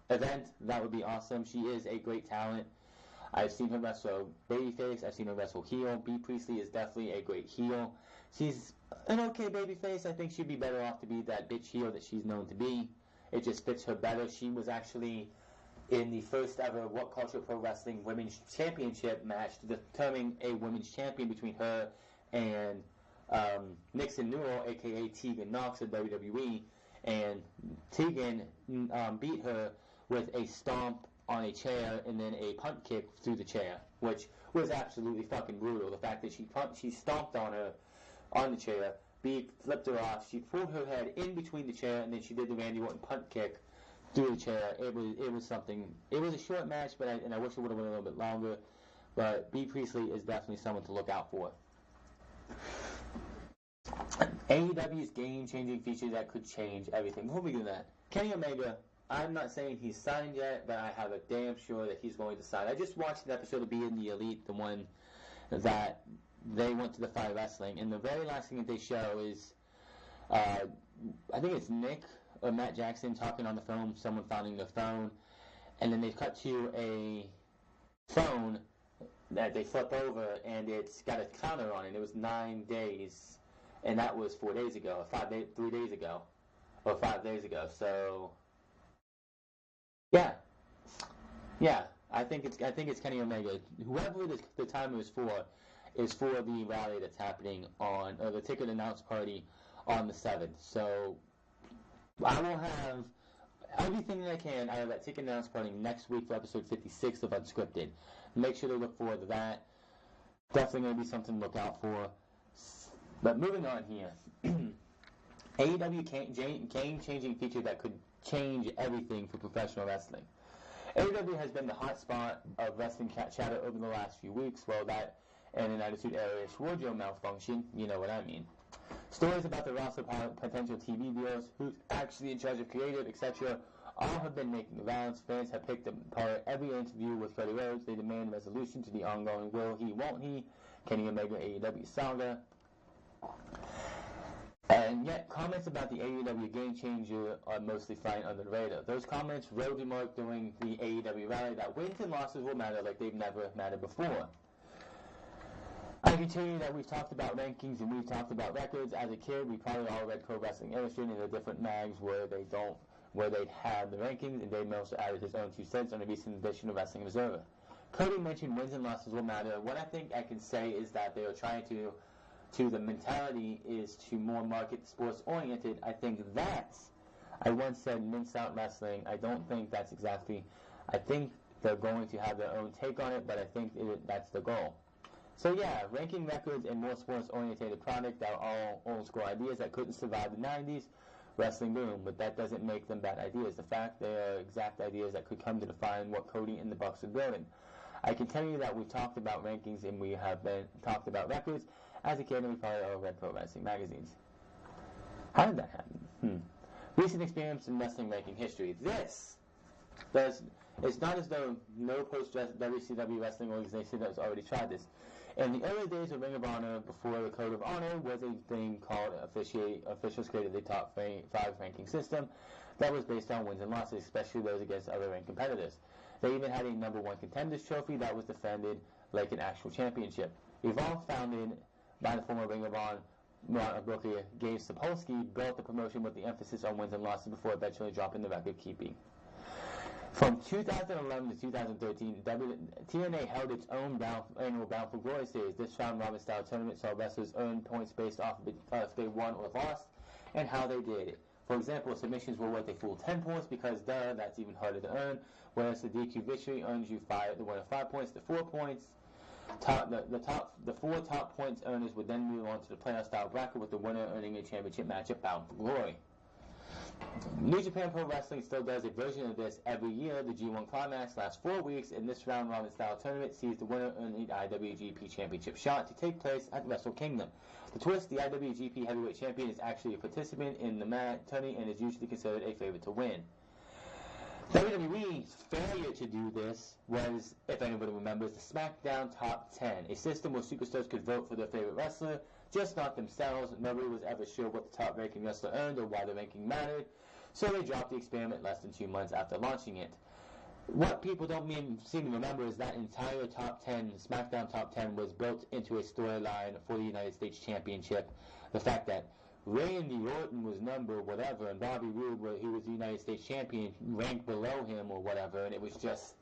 event, that would be awesome. She is a great talent. I've seen her wrestle babyface. I've seen her wrestle heel. Bea Priestley is definitely a great heel. She's an okay babyface. I think she'd be better off to be that bitch heel that she's known to be. It just fits her better. She was actually in the first ever What Culture Pro Wrestling Women's Championship match, determining a women's champion between her and Nixon Newell, a.k.a. Tegan Knox of WWE. And Tegan beat her with a stomp on a chair and then a punt kick through the chair, which was absolutely fucking brutal. The fact that she stomped on her on the chair, Bea flipped her off, she pulled her head in between the chair, and then she did the Randy Orton punt kick through the chair. It was something. It was a short match, but I wish it would have went a little bit longer. But Bea Priestley is definitely someone to look out for. AEW's game-changing feature that could change everything. Before we do that, Kenny Omega, I'm not saying he's signed yet, but I have a damn sure that he's going to sign. I just watched an episode of Being the Elite, the one that they went to the Fire Wrestling, and the very last thing that they show is, I think it's Nick or Matt Jackson talking on the phone, someone finding their phone, and then they cut to a phone that they flip over, and it's got a counter on it. It was 9 days, and that was 4 days ago, 3 days ago, or 5 days ago. So, yeah, I think it's Kenny Omega. Whoever the timer is for the rally that's happening on, or the ticket announce party on the 7th. So I will have everything that I can out of that ticket announce party next week for episode 56 of UnScripted. Make sure to look forward to that. Definitely going to be something to look out for. But moving on here, AEW game-changing feature that could change everything for professional wrestling. AEW has been the hot spot of wrestling chatter over the last few weeks. Well, that and an Attitude Era wardrobe malfunction, you know what I mean. Stories about the roster potential TV deals, who's actually in charge of creative, etc., all have been making the rounds. Fans have picked apart every interview with Freddie Rhodes. They demand resolution to the ongoing will he, won't he, Kenny Omega AEW saga. And yet, comments about the AEW game changer are mostly flying under the radar. Those comments, Rhodes remarked during the AEW rally that wins and losses will matter like they've never mattered before. I can tell you that we've talked about rankings and we've talked about records. As a kid, we probably all read Pro Wrestling Illustrated in the different mags where they'd have the rankings, and Dave Meltzer added his own 2 cents on a recent edition of Wrestling Observer. Cody mentioned wins and losses will matter. What I think I can say is that they are trying to the mentality is to more market sports-oriented. I think I once said mince out wrestling. I don't think that's exactly, I think they're going to have their own take on it, but I think that's the goal. So yeah, ranking records and more sports-oriented product are all old-school ideas that couldn't survive the 90s wrestling boom, but that doesn't make them bad ideas. The fact they are exact ideas that could come to define what Cody and the Bucks are building. I can tell you that we've talked about rankings and we have talked about records. As a kid, we probably all read pro wrestling magazines. How did that happen? Recent experience in wrestling ranking history. It's not as though no post-WCW wrestling organization has already tried this. In the early days of Ring of Honor, before the Code of Honor, was a thing called officials created the top 5 ranking system that was based on wins and losses, especially those against other ranked competitors. They even had a number 1 contenders trophy that was defended like an actual championship. Evolve, founded by the former Ring of Honor booker Gabe Sapolsky, built the promotion with the emphasis on wins and losses before eventually dropping the record keeping. From 2011 to 2013, TNA held its own annual Bound for Glory series. This round-robin style tournament saw wrestlers earn points based off of if they won or lost and how they did it. For example, submissions were worth a full 10 points because, that's even harder to earn, whereas the DQ victory earns you the winner 5 points to 4 points. The 4 top points earners would then move on to the playoff-style bracket with the winner earning a championship match at Bound for Glory. New Japan Pro Wrestling still does a version of this every year. The G1 Climax lasts 4 weeks, and this round-robin style tournament sees the winner earn the IWGP Championship shot to take place at Wrestle Kingdom. The twist, the IWGP Heavyweight Champion is actually a participant in the tourney and is usually considered a favorite to win. WWE's failure to do this was, if anybody remembers, the SmackDown Top 10, a system where superstars could vote for their favorite wrestler, just not themselves. Nobody was ever sure what the top-ranking wrestler earned or why the ranking mattered, so they dropped the experiment less than 2 months after launching it. What people don't seem to remember is that entire Top 10, SmackDown Top 10, was built into a storyline for the United States Championship. The fact that Randy Orton was number whatever, and Bobby Roode, who was the United States Champion, ranked below him or whatever, and it was just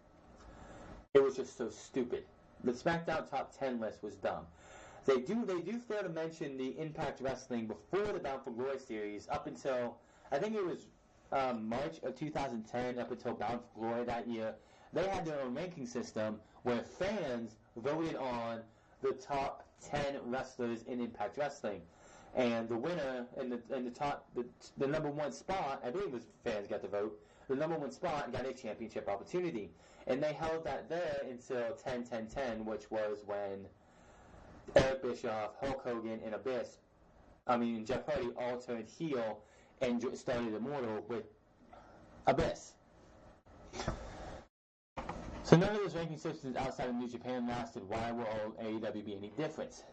so stupid. The SmackDown Top 10 list was dumb. They do fail to mention the Impact Wrestling before the Bound for Glory series up until, I think it was March of 2010, up until Bound for Glory that year. They had their own ranking system where fans voted on the top 10 wrestlers in Impact Wrestling. And the winner and the number one spot, I believe it was fans got to vote, the number one spot got a championship opportunity. And they held that there until 10-10-10, which was when Eric Bischoff, Hulk Hogan, and Jeff Hardy all turned heel and started Immortal with Abyss. So none of those ranking systems outside of New Japan lasted. Why will AEW be any different?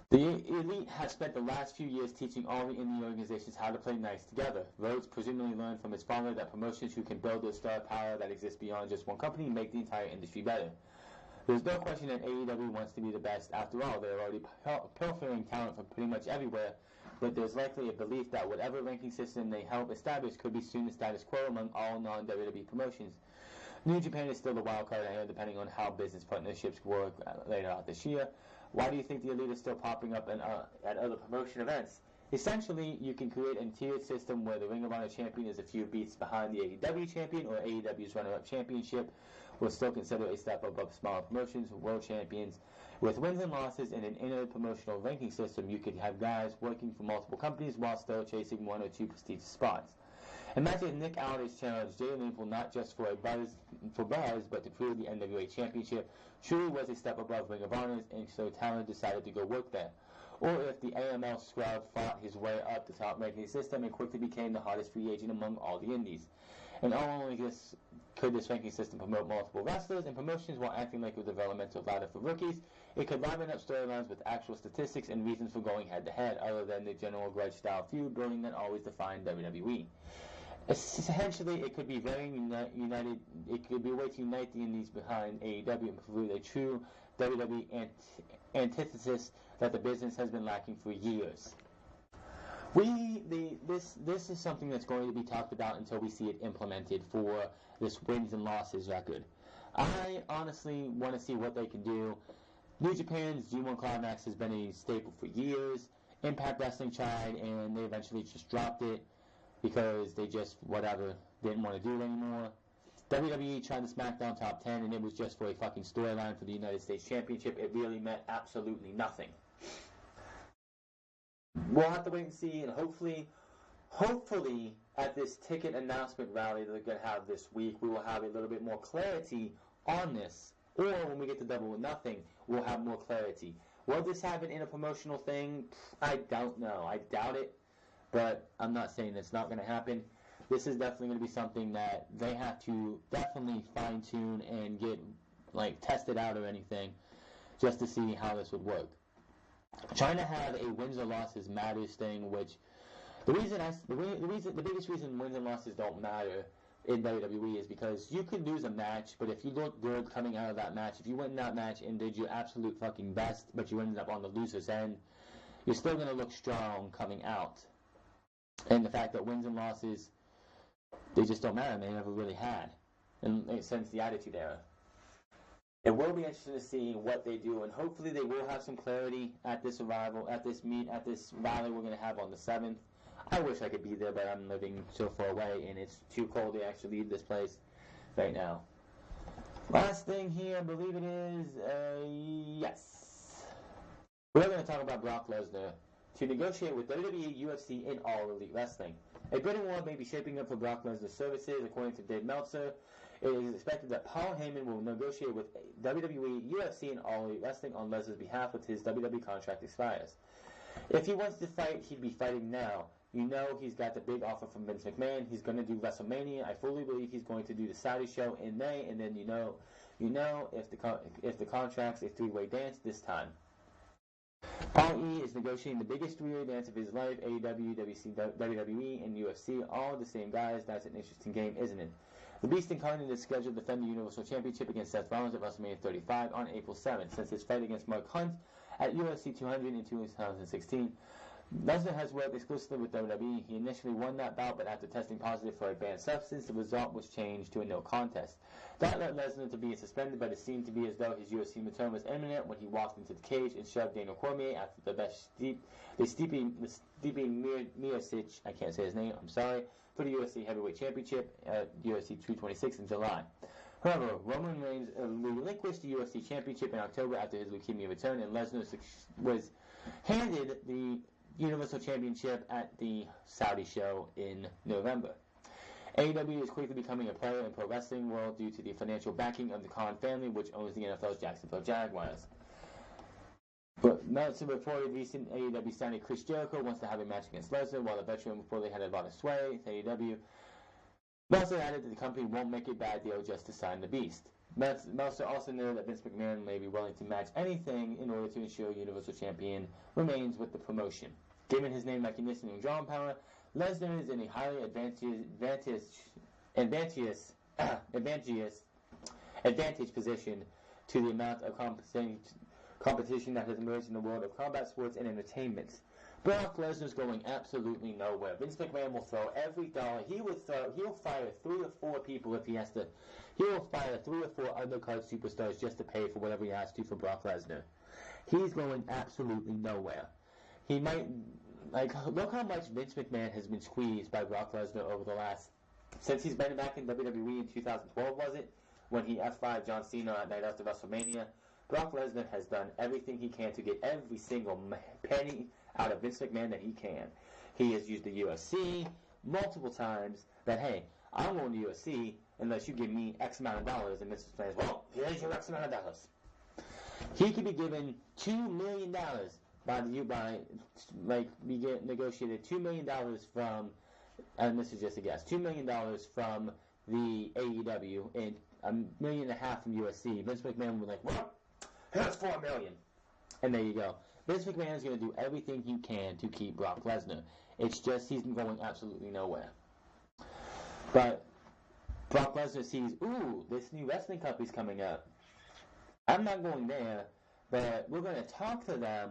The Elite has spent the last few years teaching all the indie organizations how to play nice together. Rhodes presumably learned from his father that promotions who can build their star power that exists beyond just one company make the entire industry better. There's no question that AEW wants to be the best. After all, they're already pilfering talent from pretty much everywhere, but there's likely a belief that whatever ranking system they help establish could be soon the status quo among all non-WWE promotions. New Japan is still the wild card here, depending on how business partnerships work later out this year. Why do you think the Elite is still popping up at other promotion events? Essentially, you can create a tiered system where the Ring of Honor champion is a few beats behind the AEW champion, or AEW's runner-up championship will still consider a step above smaller promotions, world champions. With wins and losses in an inter-promotional ranking system, you could have guys working for multiple companies while still chasing one or two prestigious spots. Imagine Nick Aldis challenged Jay Lethal not just for buzz, but to prove the NWA Championship truly was a step above Ring of Honor, and so talent decided to go work there. Or if the AML scrub fought his way up the top ranking system and quickly became the hottest free agent among all the indies. And not only could this ranking system promote multiple wrestlers and promotions while acting like a developmental ladder for rookies, it could liven up storylines with actual statistics and reasons for going head-to-head, other than the general grudge-style feud building that always defined WWE. Essentially, it could be very united. It could be a way to unite the indies behind AEW and prove a true WWE antithesis that the business has been lacking for years. This is something that's going to be talked about until we see it implemented for this wins and losses record. I honestly want to see what they can do. New Japan's G1 Climax has been a staple for years. Impact Wrestling tried, and they eventually just dropped it because they just, didn't want to do it anymore. WWE tried the SmackDown Top 10, and it was just for a fucking storyline for the United States Championship. It really meant absolutely nothing. We'll have to wait and see, and hopefully at this ticket announcement rally that they're going to have this week, we will have a little bit more clarity on this. Or when we get to Double or Nothing, we'll have more clarity. Will this have an interpromotional thing? I don't know. I doubt it. But I'm not saying it's not going to happen. This is definitely going to be something that they have to definitely fine-tune and get, tested out or anything, just to see how this would work. Trying to have a wins or losses matters thing, which the biggest reason wins and losses don't matter in WWE is because you could lose a match, but if you look good coming out of that match, if you win that match and did your absolute fucking best, but you ended up on the loser's end, you're still going to look strong coming out. And the fact that wins and losses, they just don't matter, and they never really had, since the Attitude Era. It will be interesting to see what they do, and hopefully they will have some clarity at this rally we're going to have on the 7th. I wish I could be there, but I'm living so far away, and it's too cold to actually leave this place right now. Last thing here, I believe it is, yes. We're going to talk about Brock Lesnar to negotiate with WWE, UFC, and All Elite Wrestling. A bidding war may be shaping up for Brock Lesnar's services, according to Dave Meltzer. It is expected that Paul Heyman will negotiate with WWE, UFC, and All Elite Wrestling on Lesnar's behalf when his WWE contract expires. If he wants to fight, he'd be fighting now. You know he's got the big offer from Vince McMahon. He's going to do WrestleMania. I fully believe he's going to do the Saudi show in May, and then you know if the contract's a three-way dance this time. Paul E is negotiating the biggest three-way dance of his life. AEW, WWE, and UFC, all the same guys. That's an interesting game, isn't it? The Beast Incarnate is scheduled to defend the Universal Championship against Seth Rollins at WrestleMania 35 on April 7th. Since his fight against Mark Hunt at UFC 200 in 2016, Lesnar has worked exclusively with WWE. He initially won that bout, but after testing positive for a banned substance, the result was changed to a no contest. That led Lesnar to be suspended, but it seemed to be as though his UFC return was imminent when he walked into the cage and shoved Daniel Cormier after the Stipe Miocic, I can't say his name, I'm sorry, for the UFC Heavyweight Championship at UFC 226 in July. However, Roman Reigns relinquished the UFC Championship in October after his leukemia return, and Lesnar was handed the Universal Championship at the Saudi show in November. AEW is quickly becoming a player in pro wrestling world due to the financial backing of the Khan family, which owns the NFL's Jacksonville Jaguars. But Meltzer reported recent AEW signing Chris Jericho wants to have a match against Lesnar, while the veteran reportedly had a lot of sway to AEW. Meltzer added that the company won't make a bad deal just to sign the Beast. Meltzer also noted that Vince McMahon may be willing to match anything in order to ensure Universal Champion remains with the promotion. Given his name recognition and drawing power, Lesnar is in a highly advantageous position to the amount of competition that has emerged in the world of combat sports and entertainment. Brock Lesnar's going absolutely nowhere. Vince McMahon will throw every dollar. He'll fire 3 or 4 people if he has to. He will fire 3 or 4 undercard superstars just to pay for whatever he has to for Brock Lesnar. He's going absolutely nowhere. He might, look how much Vince McMahon has been squeezed by Brock Lesnar over the last, since he's been back in WWE in 2012, was it? When he F5 John Cena at night after WrestleMania. Brock Lesnar has done everything he can to get every single penny out of Vince McMahon that he can. He has used the UFC multiple times that, hey, I'm going to UFC unless you give me X amount of dollars, and Vince McMahon says, well, here's your X amount of dollars. He could be given $2 million we get negotiated $2 million from, and this is just a guess, $2 million from the AEW and $1.5 million from USC. Vince McMahon would be like, well, here's $4 million. And there you go. Vince McMahon is going to do everything he can to keep Brock Lesnar. It's just he's going absolutely nowhere. But Brock Lesnar sees, ooh, this new wrestling company's coming up. I'm not going there, but we're going to talk to them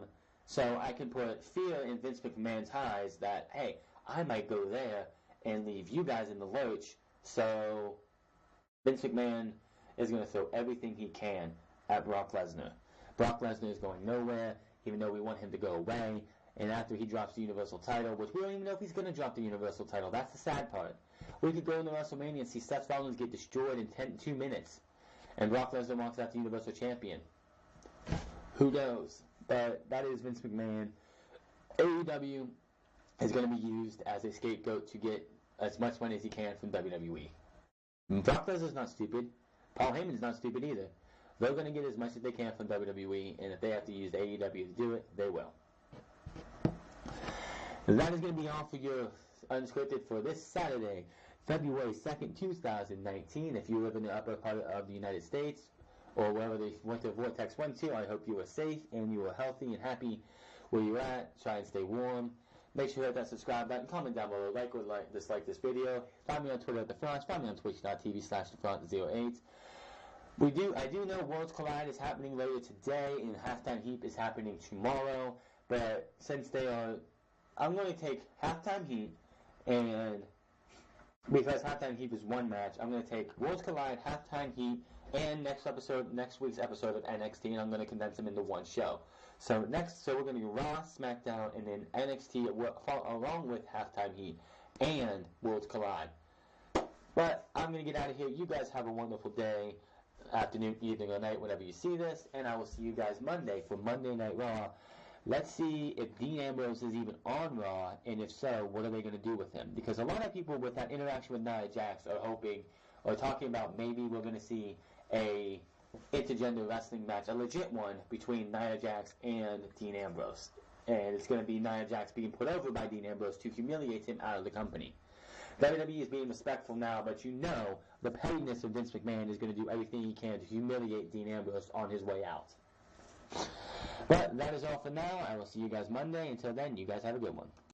so I can put fear in Vince McMahon's eyes that, hey, I might go there and leave you guys in the lurch. So Vince McMahon is going to throw everything he can at Brock Lesnar. Brock Lesnar is going nowhere, even though we want him to go away. And after he drops the Universal title, which we don't even know if he's going to drop the Universal title. That's the sad part. We could go into WrestleMania and see Seth Rollins get destroyed in 2 minutes. And Brock Lesnar walks out the Universal Champion. Who knows? But that is Vince McMahon. AEW is going to be used as a scapegoat to get as much money as he can from WWE. Brock Lesnar's not stupid. Paul Heyman's not stupid either. They're going to get as much as they can from WWE, and if they have to use AEW to do it, they will. That is going to be all for your Unscripted for this Saturday, February 2nd, 2019. If you live in the upper part of the United States, or wherever the winter vortex went to, I hope you are safe and you are healthy and happy where you're at. Try and stay warm. Make sure to hit that subscribe button. Comment down below. Like or dislike this video. Find me on Twitter at TheFront. Find me on twitch.tv/TheFront08. I do know Worlds Collide is happening later today and Halftime Heat is happening tomorrow. But since I'm going to take Halftime Heat, and because Halftime Heat is one match, I'm going to take Worlds Collide, Halftime Heat, and next week's episode of NXT, and I'm going to condense them into one show. So we're going to do Raw, SmackDown, and then NXT along with Halftime Heat and Worlds Collide. But I'm going to get out of here. You guys have a wonderful day, afternoon, evening, or night, whenever you see this, and I will see you guys Monday for Monday Night Raw. Let's see if Dean Ambrose is even on Raw, and if so, what are they going to do with him? Because a lot of people with that interaction with Nia Jax are hoping, or talking about maybe we're going to see a intergender wrestling match, a legit one, between Nia Jax and Dean Ambrose. And it's going to be Nia Jax being put over by Dean Ambrose to humiliate him out of the company. WWE is being respectful now, but you know the pettiness of Vince McMahon is going to do everything he can to humiliate Dean Ambrose on his way out. But that is all for now. I will see you guys Monday. Until then, you guys have a good one.